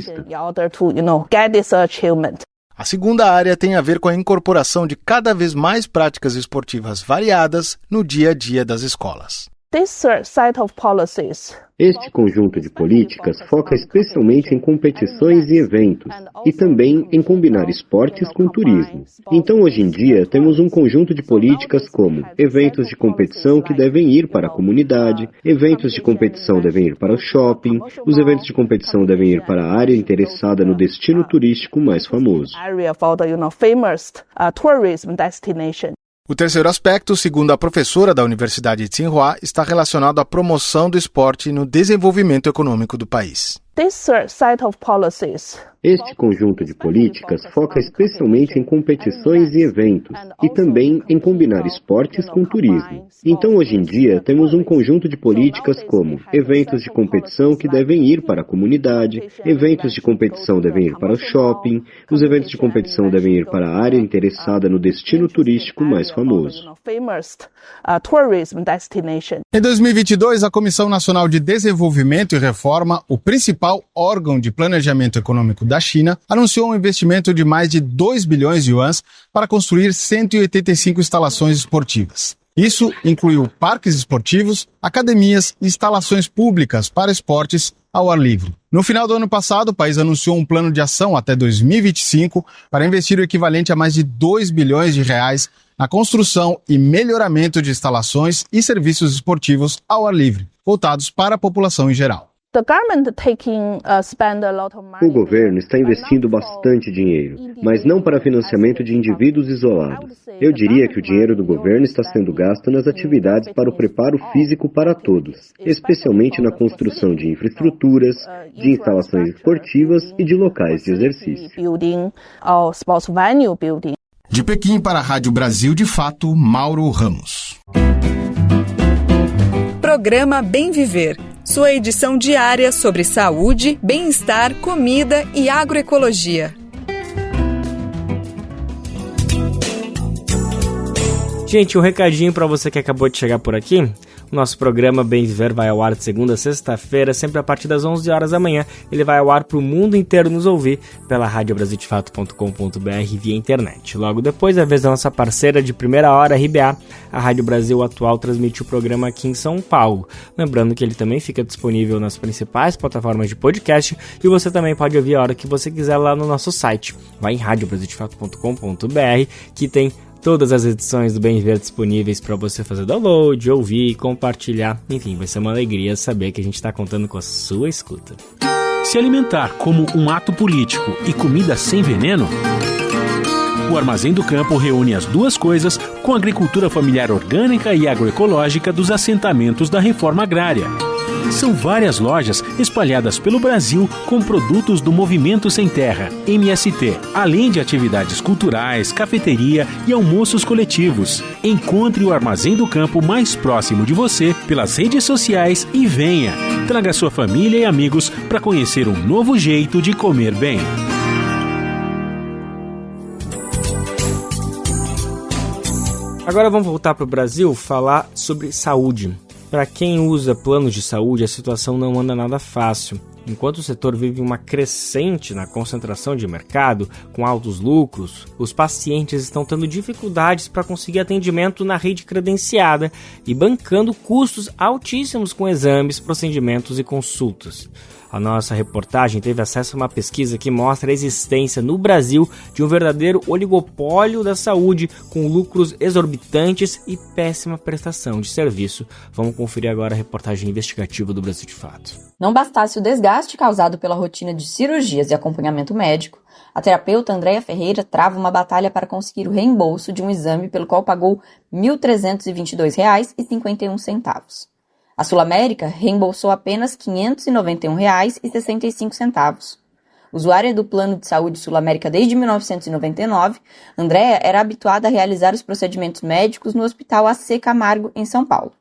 A segunda área tem a ver com a incorporação de cada vez mais práticas esportivas variadas no dia a dia das escolas. Este conjunto de políticas foca especialmente em competições e eventos, e também em combinar esportes com turismo. Então, hoje em dia, temos um conjunto de políticas como eventos de competição que devem ir para a comunidade, eventos de competição devem ir para o shopping, os eventos de competição devem ir para a área interessada no destino turístico mais famoso. O terceiro aspecto, segundo a professora da Universidade de Tsinghua, está relacionado à promoção do esporte no desenvolvimento econômico do país. Este conjunto de políticas foca especialmente em competições e eventos, e também em combinar esportes com turismo. Então, hoje em dia, temos um conjunto de políticas como eventos de competição que devem ir para a comunidade, eventos de competição devem ir para o shopping, os eventos de competição devem ir para a área interessada no destino turístico mais famoso. Em 2022, a Comissão Nacional de Desenvolvimento e Reforma, o principal órgão de planejamento econômico da China, anunciou um investimento de mais de 2 bilhões de yuans para construir 185 instalações esportivas. Isso incluiu parques esportivos, academias e instalações públicas para esportes ao ar livre. No final do ano passado, o país anunciou um plano de ação até 2025 para investir o equivalente a mais de 2 bilhões de reais na construção e melhoramento de instalações e serviços esportivos ao ar livre, voltados para a população em geral. O governo está investindo bastante dinheiro, mas não para financiamento de indivíduos isolados. Eu diria que o dinheiro do governo está sendo gasto nas atividades para o preparo físico para todos, especialmente na construção de infraestruturas, de instalações esportivas e de locais de exercício. De Pequim para a Rádio Brasil de Fato, Mauro Ramos. Programa Bem Viver. Sua edição diária sobre saúde, bem-estar, comida e agroecologia. Gente, um recadinho para você que acabou de chegar por aqui. O nosso programa Bem Viver vai ao ar de segunda a sexta-feira, sempre a partir das 11 horas da manhã. Ele vai ao ar para o mundo inteiro nos ouvir pela radiobrasildefato.com.br via internet. Logo depois, a vez da nossa parceira de primeira hora, RBA, a Rádio Brasil Atual transmite o programa aqui em São Paulo. Lembrando que ele também fica disponível nas principais plataformas de podcast e você também pode ouvir a hora que você quiser lá no nosso site. Vai em radiobrasildefato.com.br que tem todas as edições do Bem Viver disponíveis para você fazer download, ouvir, compartilhar. Enfim, vai ser uma alegria saber que a gente está contando com a sua escuta. Se alimentar como um ato político e comida sem veneno? O Armazém do Campo reúne as duas coisas com a agricultura familiar orgânica e agroecológica dos assentamentos da reforma agrária. São várias lojas espalhadas pelo Brasil com produtos do Movimento Sem Terra, MST, além de atividades culturais, cafeteria e almoços coletivos. Encontre o Armazém do Campo mais próximo de você pelas redes sociais e venha. Traga sua família e amigos para conhecer um novo jeito de comer bem. Agora vamos voltar para o Brasil falar sobre saúde. Para quem usa planos de saúde, a situação não anda nada fácil. Enquanto o setor vive uma crescente na concentração de mercado, com altos lucros, os pacientes estão tendo dificuldades para conseguir atendimento na rede credenciada e bancando custos altíssimos com exames, procedimentos e consultas. A nossa reportagem teve acesso a uma pesquisa que mostra a existência no Brasil de um verdadeiro oligopólio da saúde, com lucros exorbitantes e péssima prestação de serviço. Vamos conferir agora a reportagem investigativa do Brasil de Fato. Não bastasse o desgaste causado pela rotina de cirurgias e acompanhamento médico, a terapeuta Andréia Ferreira trava uma batalha para conseguir o reembolso de um exame pelo qual pagou R$ 1.322,51. A Sul América reembolsou apenas R$ 591,65. Usuária do Plano de Saúde Sul América desde 1999, Andréia era habituada a realizar os procedimentos médicos no Hospital AC Camargo, em São Paulo.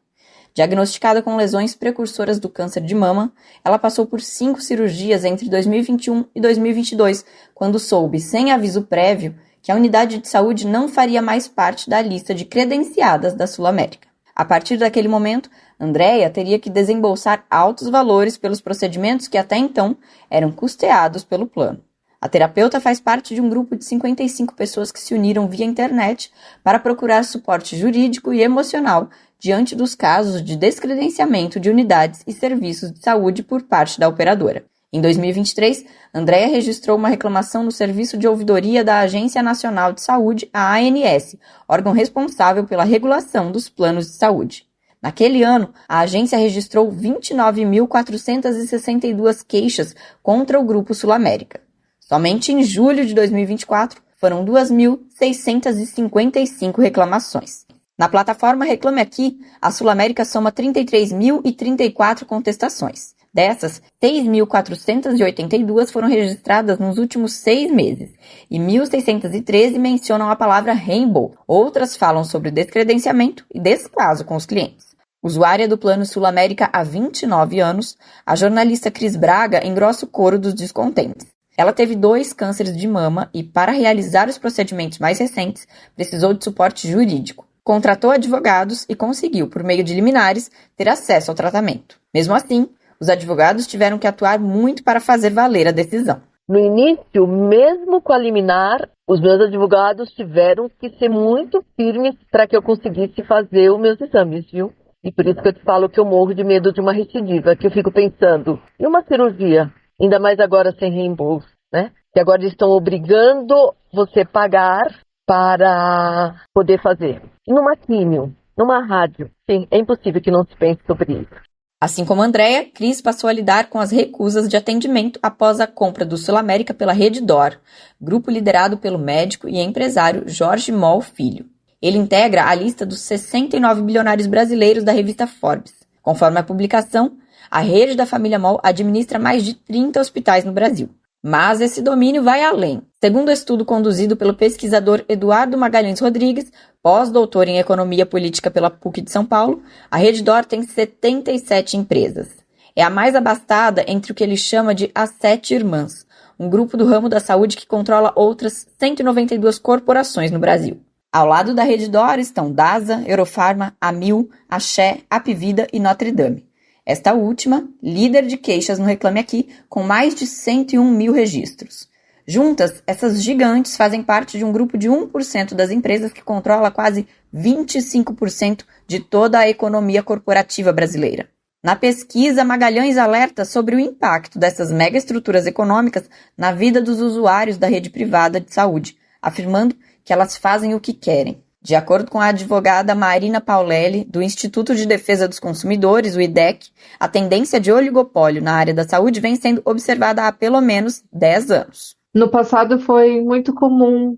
Diagnosticada com lesões precursoras do câncer de mama, ela passou por 5 cirurgias entre 2021 e 2022, quando soube, sem aviso prévio, que a unidade de saúde não faria mais parte da lista de credenciadas da Sul América. A partir daquele momento, Andréia teria que desembolsar altos valores pelos procedimentos que até então eram custeados pelo plano. A terapeuta faz parte de um grupo de 55 pessoas que se uniram via internet para procurar suporte jurídico e emocional diante dos casos de descredenciamento de unidades e serviços de saúde por parte da operadora. Em 2023, Andréia registrou uma reclamação no Serviço de Ouvidoria da Agência Nacional de Saúde, a ANS, órgão responsável pela regulação dos planos de saúde. Naquele ano, a agência registrou 29.462 queixas contra o Grupo Sul América. Somente em julho de 2024, foram 2.655 reclamações. Na plataforma Reclame Aqui, a Sul América soma 33.034 contestações. Dessas, 6.482 foram registradas nos últimos 6 meses e 1.613 mencionam a palavra Rainbow. Outras falam sobre descredenciamento e descaso com os clientes. Usuária do Plano Sul América há 29 anos, a jornalista Cris Braga engrossa o coro dos descontentes. Ela teve 2 cânceres de mama e, para realizar os procedimentos mais recentes, precisou de suporte jurídico. Contratou advogados e conseguiu, por meio de liminares, ter acesso ao tratamento. Mesmo assim, os advogados tiveram que atuar muito para fazer valer a decisão. No início, mesmo com a liminar, os meus advogados tiveram que ser muito firmes para que eu conseguisse fazer os meus exames, viu? E por isso que eu te falo que eu morro de medo de uma recidiva, que eu fico pensando, e uma cirurgia, ainda mais agora sem reembolso, né? Que agora eles estão obrigando você a pagar para poder fazer. E numa químio, numa rádio, sim, é impossível que não se pense sobre isso. Assim como Andréa, Cris passou a lidar com as recusas de atendimento após a compra do Sul América pela Rede D'Or, grupo liderado pelo médico e empresário Jorge Moll Filho. Ele integra a lista dos 69 bilionários brasileiros da revista Forbes. Conforme a publicação, a rede da família Moll administra mais de 30 hospitais no Brasil. Mas esse domínio vai além. Segundo o estudo conduzido pelo pesquisador Eduardo Magalhães Rodrigues, pós-doutor em Economia Política pela PUC de São Paulo, a Rede D'Or tem 77 empresas. É a mais abastada entre o que ele chama de as 7 Irmãs, um grupo do ramo da saúde que controla outras 192 corporações no Brasil. Ao lado da Rede D'Or estão Dasa, Eurofarma, Amil, Axé, Apvida e Notre Dame. Esta última, líder de queixas no Reclame Aqui, com mais de 101 mil registros. Juntas, essas gigantes fazem parte de um grupo de 1% das empresas que controla quase 25% de toda a economia corporativa brasileira. Na pesquisa, Magalhães alerta sobre o impacto dessas megaestruturas econômicas na vida dos usuários da rede privada de saúde, afirmando que elas fazem o que querem. De acordo com a advogada Marina Paulelli, do Instituto de Defesa dos Consumidores, o IDEC, a tendência de oligopólio na área da saúde vem sendo observada há pelo menos 10 anos. No passado foi muito comum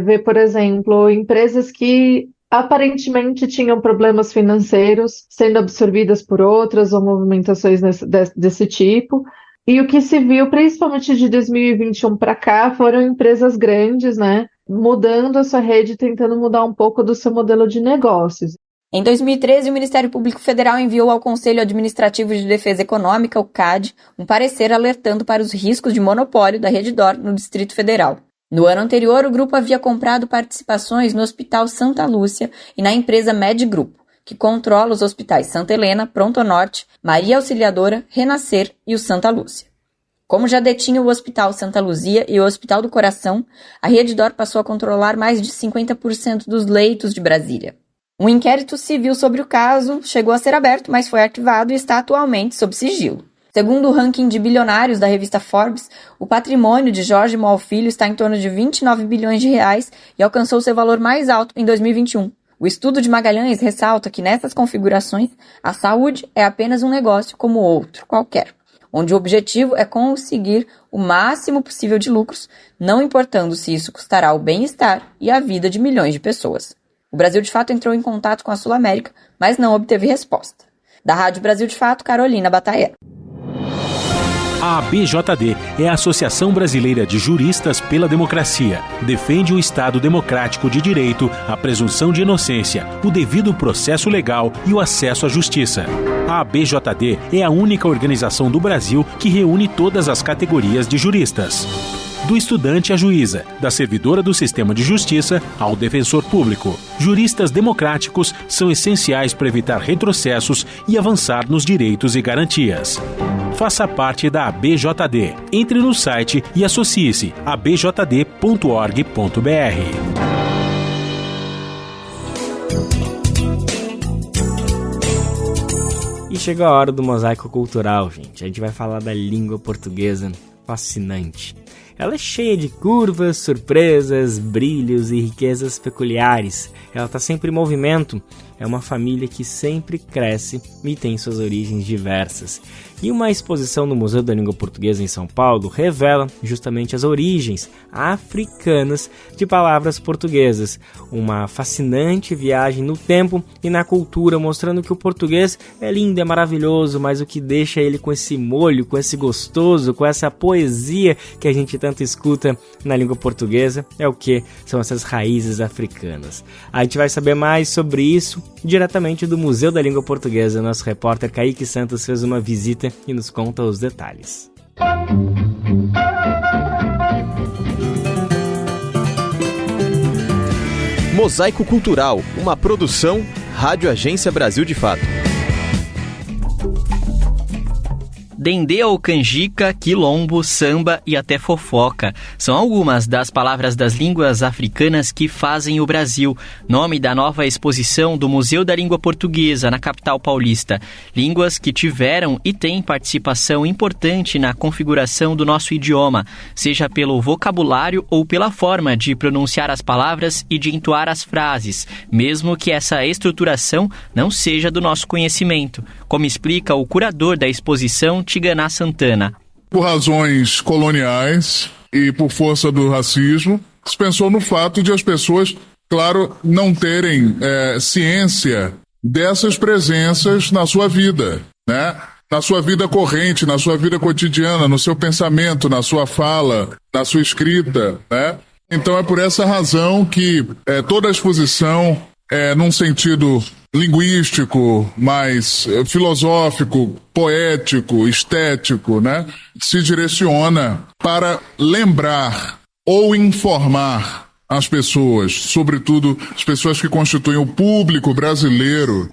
ver, por exemplo, empresas que aparentemente tinham problemas financeiros sendo absorvidas por outras ou movimentações desse tipo. E o que se viu, principalmente de 2021 para cá, foram empresas grandes, né? Mudando a sua rede, tentando mudar um pouco do seu modelo de negócios. Em 2013, o Ministério Público Federal enviou ao Conselho Administrativo de Defesa Econômica, o CAD, um parecer alertando para os riscos de monopólio da Rede D'Or no Distrito Federal. No ano anterior, o grupo havia comprado participações no Hospital Santa Lúcia e na empresa Med Grupo, que controla os hospitais Santa Helena, Pronto Norte, Maria Auxiliadora, Renascer e o Santa Lúcia. Como já detinha o Hospital Santa Luzia e o Hospital do Coração, a Rede D'Or passou a controlar mais de 50% dos leitos de Brasília. Um inquérito civil sobre o caso chegou a ser aberto, mas foi arquivado e está atualmente sob sigilo. Segundo o ranking de bilionários da revista Forbes, o patrimônio de Jorge Moll Filho está em torno de 29 bilhões de reais e alcançou seu valor mais alto em 2021. O estudo de Magalhães ressalta que nessas configurações, a saúde é apenas um negócio como outro qualquer, onde o objetivo é conseguir o máximo possível de lucros, não importando se isso custará o bem-estar e a vida de milhões de pessoas. O Brasil de Fato entrou em contato com a Sul América, mas não obteve resposta. Da Rádio Brasil de Fato, Carolina Bataera. A ABJD é a Associação Brasileira de Juristas pela Democracia. Defende o Estado democrático de direito, a presunção de inocência, o devido processo legal e o acesso à justiça. A ABJD é a única organização do Brasil que reúne todas as categorias de juristas. Do estudante à juíza, da servidora do sistema de justiça ao defensor público. Juristas democráticos são essenciais para evitar retrocessos e avançar nos direitos e garantias. Faça parte da ABJD. Entre no site e associe-se a abjd.org.br. E chegou a hora do mosaico cultural, gente. A gente vai falar da língua portuguesa fascinante. Ela é cheia de curvas, surpresas, brilhos e riquezas peculiares. Ela está sempre em movimento é uma família que sempre cresce e tem suas origens diversas. E uma exposição no Museu da Língua Portuguesa em São Paulo revela justamente as origens africanas de palavras portuguesas. Uma fascinante viagem no tempo e na cultura, mostrando que o português é lindo, é maravilhoso, mas o que deixa ele com esse molho, com esse gostoso, com essa poesia que a gente tanto escuta na língua portuguesa, é o que? São essas raízes africanas. A gente vai saber mais sobre isso diretamente do Museu da Língua Portuguesa. Nosso repórter Kaique Santos fez uma visita e nos conta os detalhes. Mosaico Cultural, uma produção Rádio Agência Brasil de Fato. Dendê ou canjica, quilombo, samba e até fofoca. São algumas das palavras das línguas africanas que fazem o Brasil. Nome da nova exposição do Museu da Língua Portuguesa, na capital paulista. Línguas que tiveram e têm participação importante na configuração do nosso idioma, seja pelo vocabulário ou pela forma de pronunciar as palavras e de entoar as frases, mesmo que essa estruturação não seja do nosso conhecimento, como explica o curador da exposição, Tiganá Santana. Por razões coloniais e por força do racismo, se pensou no fato de as pessoas, claro, não terem ciência dessas presenças na sua vida, né? Na sua vida corrente, na sua vida cotidiana, no seu pensamento, na sua fala, na sua escrita, né? Então é por essa razão que toda a exposição num sentido linguístico, mais filosófico, poético, estético, né? Se direciona para lembrar ou informar as pessoas, sobretudo as pessoas que constituem o público brasileiro.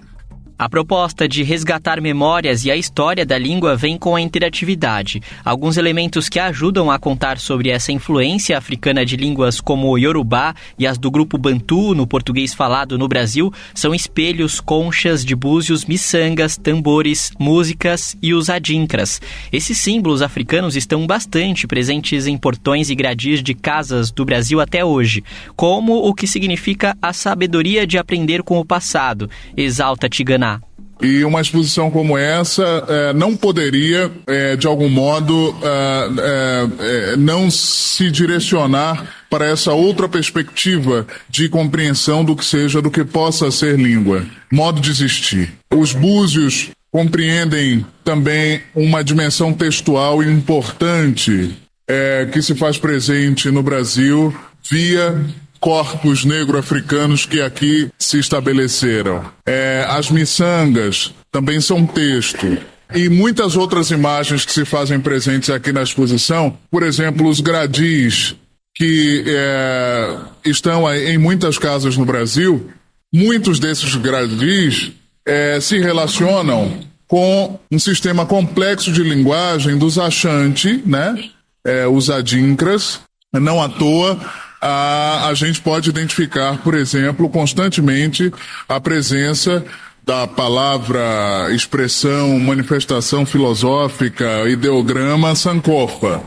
A proposta de resgatar memórias e a história da língua vem com a interatividade. Alguns elementos que ajudam a contar sobre essa influência africana de línguas como o Yorubá e as do grupo Bantu no português falado no Brasil são espelhos, conchas de búzios, miçangas, tambores, músicas e os adinkras. Esses símbolos africanos estão bastante presentes em portões e gradis de casas do Brasil até hoje, como o que significa a sabedoria de aprender com o passado, exalta Tiganá. E uma exposição como essa não poderia, de algum modo, não se direcionar para essa outra perspectiva de compreensão do que possa ser língua, modo de existir. Os búzios compreendem também uma dimensão textual importante que se faz presente no Brasil via corpos negro-africanos que aqui se estabeleceram. As miçangas também são texto. E muitas outras imagens que se fazem presentes aqui na exposição, por exemplo, os gradis, que estão em muitas casas no Brasil, muitos desses gradis se relacionam com um sistema complexo de linguagem dos Ashanti, né? Os adinkras. Não à toa, a gente pode identificar, por exemplo, constantemente a presença da palavra, expressão, manifestação filosófica, ideograma, sankofa.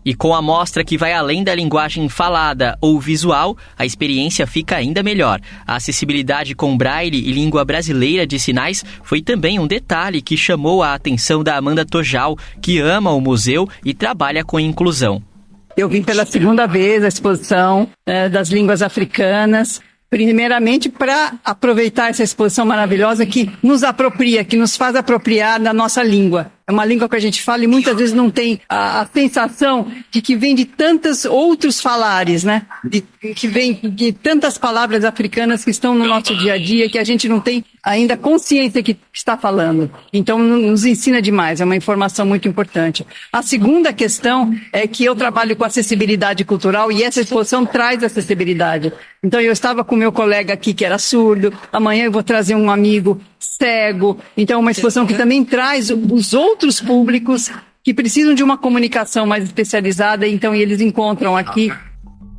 E com a mostra que vai além da linguagem falada ou visual, a experiência fica ainda melhor. A acessibilidade com braille e língua brasileira de sinais foi também um detalhe que chamou a atenção da Amanda Tojal, que ama o museu e trabalha com inclusão. Eu vim pela segunda vez à exposição das línguas africanas, primeiramente para aproveitar essa exposição maravilhosa que nos apropria, que nos faz apropriar da nossa língua. É uma língua que a gente fala e muitas vezes não tem a sensação de que vem de tantos outros falares, né? Que vem de tantas palavras africanas que estão no nosso dia a dia, que a gente não tem ainda consciência que está falando. Então, nos ensina demais, é uma informação muito importante. A segunda questão é que eu trabalho com acessibilidade cultural e essa exposição traz acessibilidade. Então, eu estava com meu colega aqui que era surdo, amanhã eu vou trazer um amigo cego. Então, é uma exposição que também traz os outros públicos que precisam de uma comunicação mais especializada, então eles encontram aqui.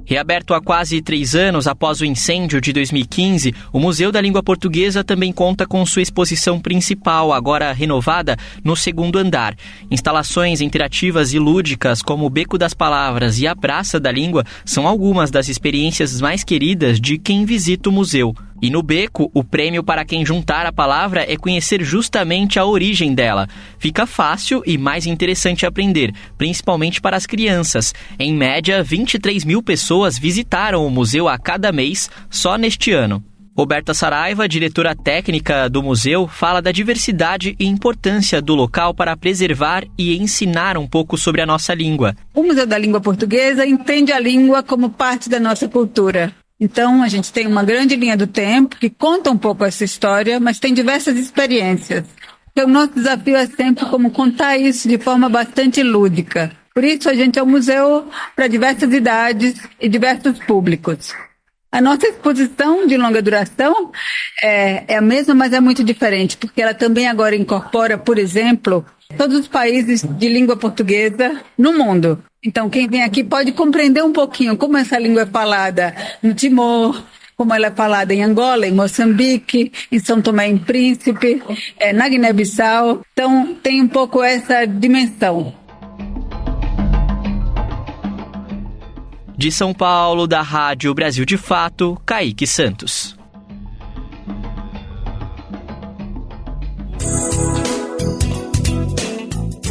Reaberto há quase 3 anos após o incêndio de 2015, o Museu da Língua Portuguesa também conta com sua exposição principal, agora renovada, no 2º andar. Instalações interativas e lúdicas, como o Beco das Palavras e a Praça da Língua, são algumas das experiências mais queridas de quem visita o museu. E no Beco, o prêmio para quem juntar a palavra é conhecer justamente a origem dela. Fica fácil e mais interessante aprender, principalmente para as crianças. Em média, 23 mil pessoas visitaram o museu a cada mês só neste ano. Roberta Saraiva, diretora técnica do museu, fala da diversidade e importância do local para preservar e ensinar um pouco sobre a nossa língua. O Museu da Língua Portuguesa entende a língua como parte da nossa cultura. Então, a gente tem uma grande linha do tempo que conta um pouco essa história, mas tem diversas experiências. Então, o nosso desafio é sempre como contar isso de forma bastante lúdica. Por isso, a gente é um museu para diversas idades e diversos públicos. A nossa exposição de longa duração é a mesma, mas é muito diferente, porque ela também agora incorpora, por exemplo, todos os países de língua portuguesa no mundo. Então, quem vem aqui pode compreender um pouquinho como essa língua é falada no Timor, como ela é falada em Angola, em Moçambique, em São Tomé e Príncipe, na Guiné-Bissau. Então, tem um pouco essa dimensão. De São Paulo, da Rádio Brasil de Fato, Kaique Santos.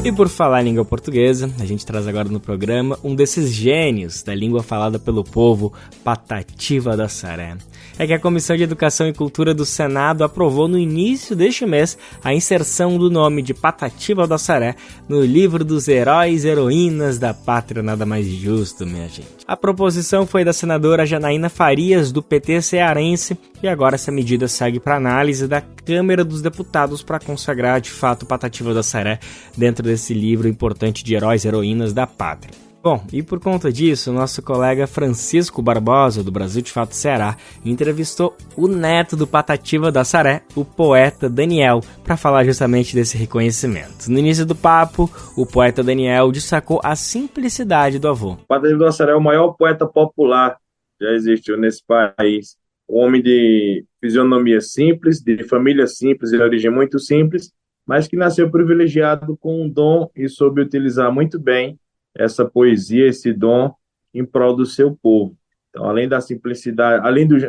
E por falar em língua portuguesa, a gente traz agora no programa um desses gênios da língua falada pelo povo, Patativa do Assaré. É que a Comissão de Educação e Cultura do Senado aprovou no início deste mês a inserção do nome de Patativa do Assaré no livro dos heróis e heroínas da pátria, nada mais justo, minha gente. A proposição foi da senadora Janaína Farias, do PT cearense, e agora essa medida segue para análise da Câmara dos Deputados para consagrar de fato Patativa do Assaré dentro desse livro importante de heróis e heroínas da pátria. Bom, e por conta disso, nosso colega Francisco Barbosa, do Brasil de Fato Ceará, entrevistou o neto do Patativa do Assaré, o poeta Daniel, para falar justamente desse reconhecimento. No início do papo, o poeta Daniel destacou a simplicidade do avô. O Patativa do Assaré é o maior poeta popular que já existiu nesse país. Um homem de fisionomia simples, de família simples, de origem muito simples, mas que nasceu privilegiado com um dom e soube utilizar muito bem essa poesia, esse dom em prol do seu povo. Então, além da simplicidade,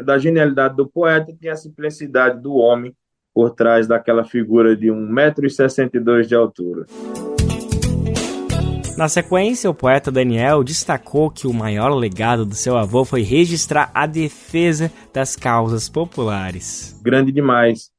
da genialidade do poeta, tem a simplicidade do homem por trás daquela figura de 1,62 m de altura. Na sequência, o poeta Daniel destacou que o maior legado do seu avô foi registrar a defesa das causas populares. Grande demais.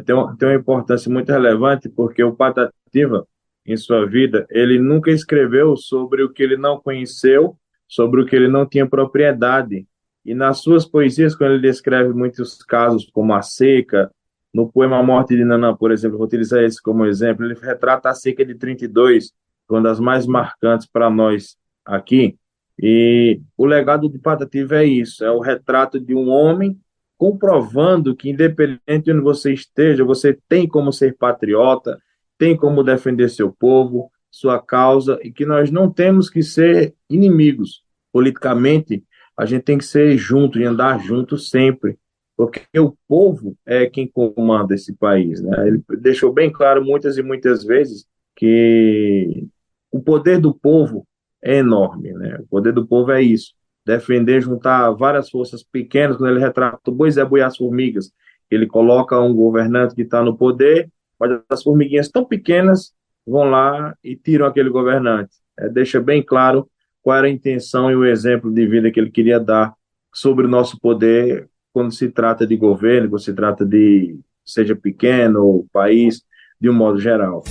Tem uma importância muito relevante, porque o Patativa, em sua vida, ele nunca escreveu sobre o que ele não conheceu, sobre o que ele não tinha propriedade. E nas suas poesias, quando ele descreve muitos casos, como a seca, no poema A Morte de Nanã, por exemplo, vou utilizar esse como exemplo, ele retrata a seca de 32, uma das mais marcantes para nós aqui. E o legado de Patativa é isso, é o retrato de um homem comprovando que, independente de onde você esteja, você tem como ser patriota, tem como defender seu povo, sua causa, e que nós não temos que ser inimigos. Politicamente, a gente tem que ser junto e andar junto sempre, porque o povo é quem comanda esse país, né? Ele deixou bem claro muitas e muitas vezes que o poder do povo é enorme, né? O poder do povo é isso, defender, juntar várias forças pequenas, quando ele retrata o boi Zé Boi e as formigas, ele coloca um governante que está no poder, mas as formiguinhas tão pequenas vão lá e tiram aquele governante. Deixa bem claro qual era a intenção e o exemplo de vida que ele queria dar sobre o nosso poder quando se trata de governo, quando se trata de, seja pequeno ou país, de um modo geral.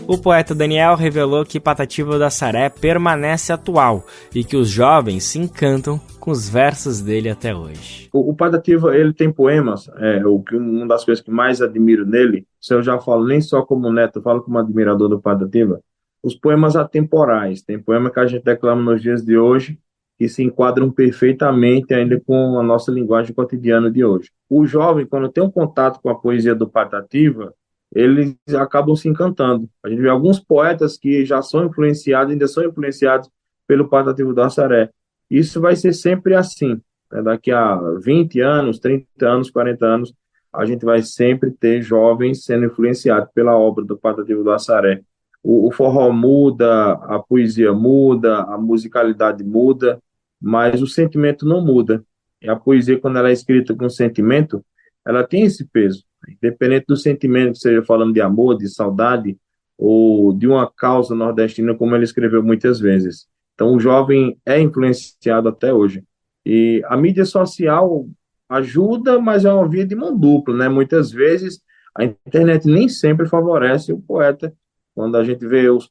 O poeta Daniel revelou que Patativa do Assaré permanece atual e que os jovens se encantam com os versos dele até hoje. O Patativa, ele tem poemas, uma das coisas que mais admiro nele, se eu já falo nem só como neto, eu falo como admirador do Patativa, os poemas atemporais. Tem poema que a gente declama nos dias de hoje que se enquadram perfeitamente ainda com a nossa linguagem cotidiana de hoje. O jovem, quando tem um contato com a poesia do Patativa, eles acabam se encantando. A gente vê alguns poetas que já são influenciados, ainda são influenciados pelo Patativa do Assaré. Isso vai ser sempre assim. Daqui a 20 anos, 30 anos, 40 anos, a gente vai sempre ter jovens sendo influenciados pela obra do Patativa do Assaré. O forró muda, a poesia muda, a musicalidade muda, mas o sentimento não muda. E a poesia, quando ela é escrita com sentimento, ela tem esse peso. Independente do sentimento, que seja falando de amor, de saudade, ou de uma causa nordestina, como ele escreveu muitas vezes. Então, o jovem é influenciado até hoje. E a mídia social ajuda, mas é uma via de mão dupla, né? Muitas vezes, a internet nem sempre favorece o poeta. Quando a gente vê os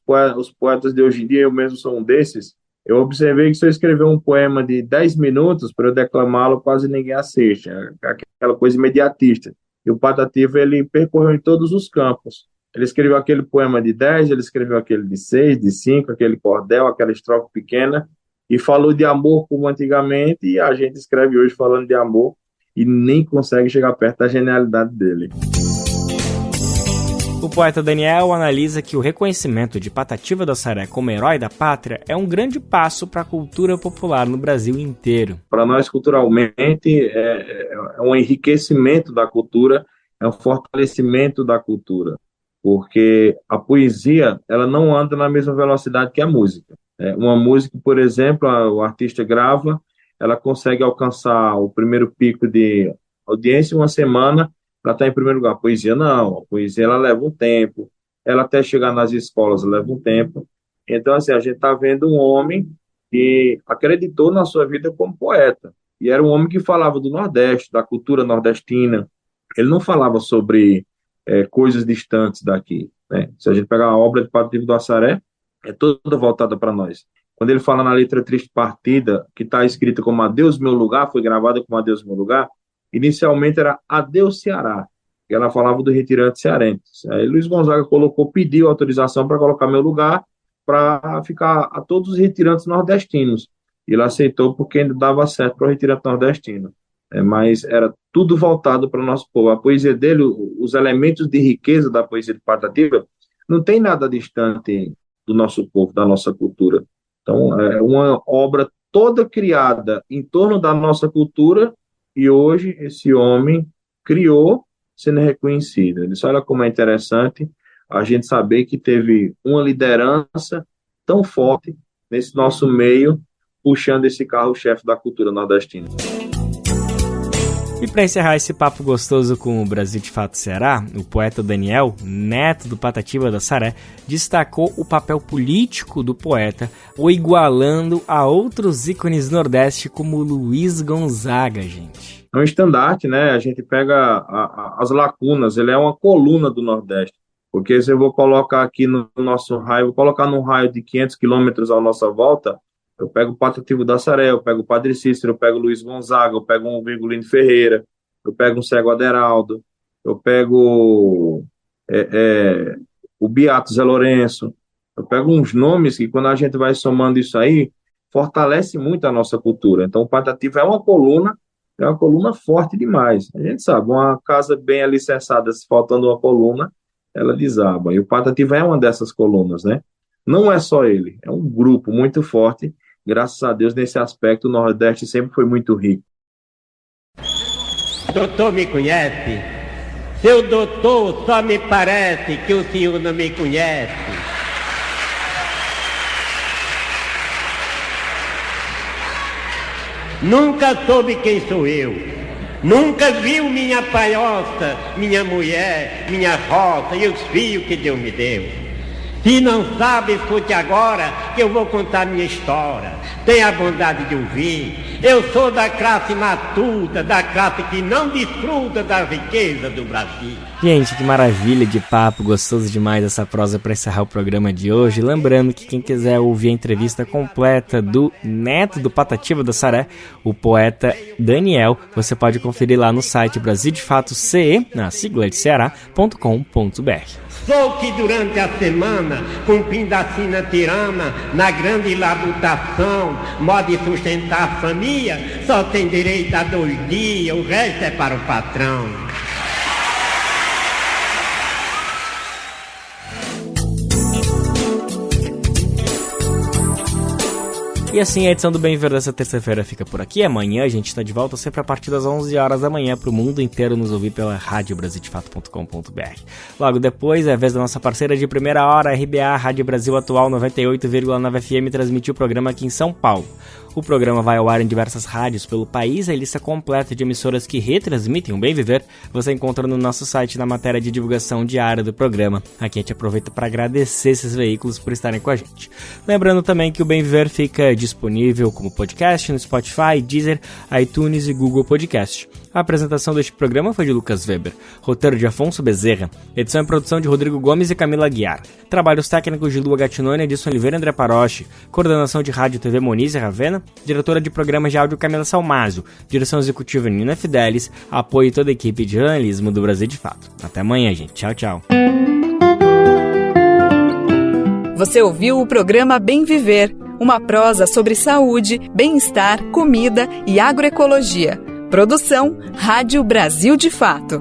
poetas de hoje em dia, eu mesmo sou um desses, eu observei que se eu escrever um poema de 10 minutos, para eu declamá-lo, quase ninguém assiste. É aquela coisa imediatista. E o Patativa, ele percorreu em todos os campos. Ele escreveu aquele poema de 10, ele escreveu aquele de 6, de 5, aquele cordel, aquela estrofe pequena, e falou de amor como antigamente, e a gente escreve hoje falando de amor, e nem consegue chegar perto da genialidade dele. O poeta Daniel analisa que o reconhecimento de Patativa do Assaré como herói da pátria é um grande passo para a cultura popular no Brasil inteiro. Para nós, culturalmente, é um enriquecimento da cultura, é um fortalecimento da cultura, porque a poesia ela não anda na mesma velocidade que a música. Uma música, por exemplo, o artista grava, ela consegue alcançar o primeiro pico de audiência em uma semana, ela está em primeiro lugar. A poesia não, a poesia ela leva um tempo, ela até chegar nas escolas leva um tempo. Então, assim, a gente está vendo um homem que acreditou na sua vida como poeta, e era um homem que falava do Nordeste, da cultura nordestina. Ele não falava sobre coisas distantes daqui, né? Se a gente pegar a obra de Patativa do Assaré, é toda voltada para nós. Quando ele fala na letra Triste Partida, que está escrita como Adeus Meu Lugar, foi gravada como Adeus Meu Lugar, inicialmente era Adeus Ceará, que ela falava do retirante cearense. Aí Luiz Gonzaga pediu autorização para colocar Meu Lugar, para ficar a todos os retirantes nordestinos. E ele aceitou porque ainda dava certo para o retirante nordestino. Mas era tudo voltado para o nosso povo. A poesia dele, os elementos de riqueza da poesia de Patativa, não tem nada distante do nosso povo, da nossa cultura. Então, é uma obra toda criada em torno da nossa cultura, e hoje esse homem criou sendo reconhecido. Olha como é interessante a gente saber que teve uma liderança tão forte nesse nosso meio, puxando esse carro-chefe da cultura nordestina. E para encerrar esse papo gostoso com o Brasil de Fato Ceará, o poeta Daniel, neto do Patativa do Assaré, destacou o papel político do poeta, o igualando a outros ícones do Nordeste como Luiz Gonzaga, gente. É um estandarte, né? A gente pega as lacunas, ele é uma coluna do Nordeste. Porque se eu vou colocar aqui no nosso raio, vou colocar num raio de 500 quilômetros à nossa volta, eu pego o Patativa do Assaré, eu pego o Padre Cícero, eu pego o Luiz Gonzaga, eu pego um Virgulino Ferreira, eu pego um Cego Aderaldo, eu pego o Beato Zé Lourenço, eu pego uns nomes que quando a gente vai somando isso aí, fortalece muito a nossa cultura. Então o Patativa é uma coluna forte demais. A gente sabe, uma casa bem alicerçada, se faltando uma coluna, ela desaba. E o Patativa é uma dessas colunas, né? Não é só ele, é um grupo muito forte. Graças a Deus, nesse aspecto, o Nordeste sempre foi muito rico. Doutor me conhece? Seu doutor, só me parece que o senhor não me conhece. Nunca soube quem sou eu. Nunca viu minha palhoça, minha mulher, minha roça e os filhos que Deus me deu. Se não sabe, escute agora que eu vou contar minha história. Tenha a bondade de ouvir. Eu sou da classe matuta, da classe que não desfruta da riqueza do Brasil. Gente, que maravilha de papo, gostoso demais essa prosa para encerrar o programa de hoje. Lembrando que quem quiser ouvir a entrevista completa do neto do Patativa do Assaré, o poeta Daniel, você pode conferir lá no site Brasil de Fato CE, na sigla de Ceará.com.br. Sou que durante a semana, com pindacina tirana, na grande labutação, modo de sustentar a família, só tem direito a 2 dias, o resto é para o patrão. E assim a edição do Bem Viver dessa terça-feira fica por aqui. Amanhã a gente está de volta sempre a partir das 11 horas da manhã para o mundo inteiro nos ouvir pela radiobrasildefato.com.br. Logo depois é a vez da nossa parceira de primeira hora, RBA, Rádio Brasil Atual 98,9 FM, transmitir o programa aqui em São Paulo. O programa vai ao ar em diversas rádios pelo país. A lista completa de emissoras que retransmitem o Bem Viver você encontra no nosso site na matéria de divulgação diária do programa. Aqui a gente aproveita para agradecer esses veículos por estarem com a gente. Lembrando também que o Bem Viver fica disponível como podcast no Spotify, Deezer, iTunes e Google Podcast. A apresentação deste programa foi de Lucas Weber, roteiro de Afonso Bezerra, edição e produção de Rodrigo Gomes e Camila Aguiar, trabalhos técnicos de Lua Gattinone, Edson Oliveira e André Paroche, coordenação de rádio e TV Monize Ravena, diretora de programas de áudio Camila Salmásio, direção executiva Nina Fidelis, apoio toda a equipe de jornalismo do Brasil de Fato. Até amanhã, gente. Tchau, tchau. Você ouviu o programa Bem Viver, uma prosa sobre saúde, bem-estar, comida e agroecologia. Produção Rádio Brasil de Fato.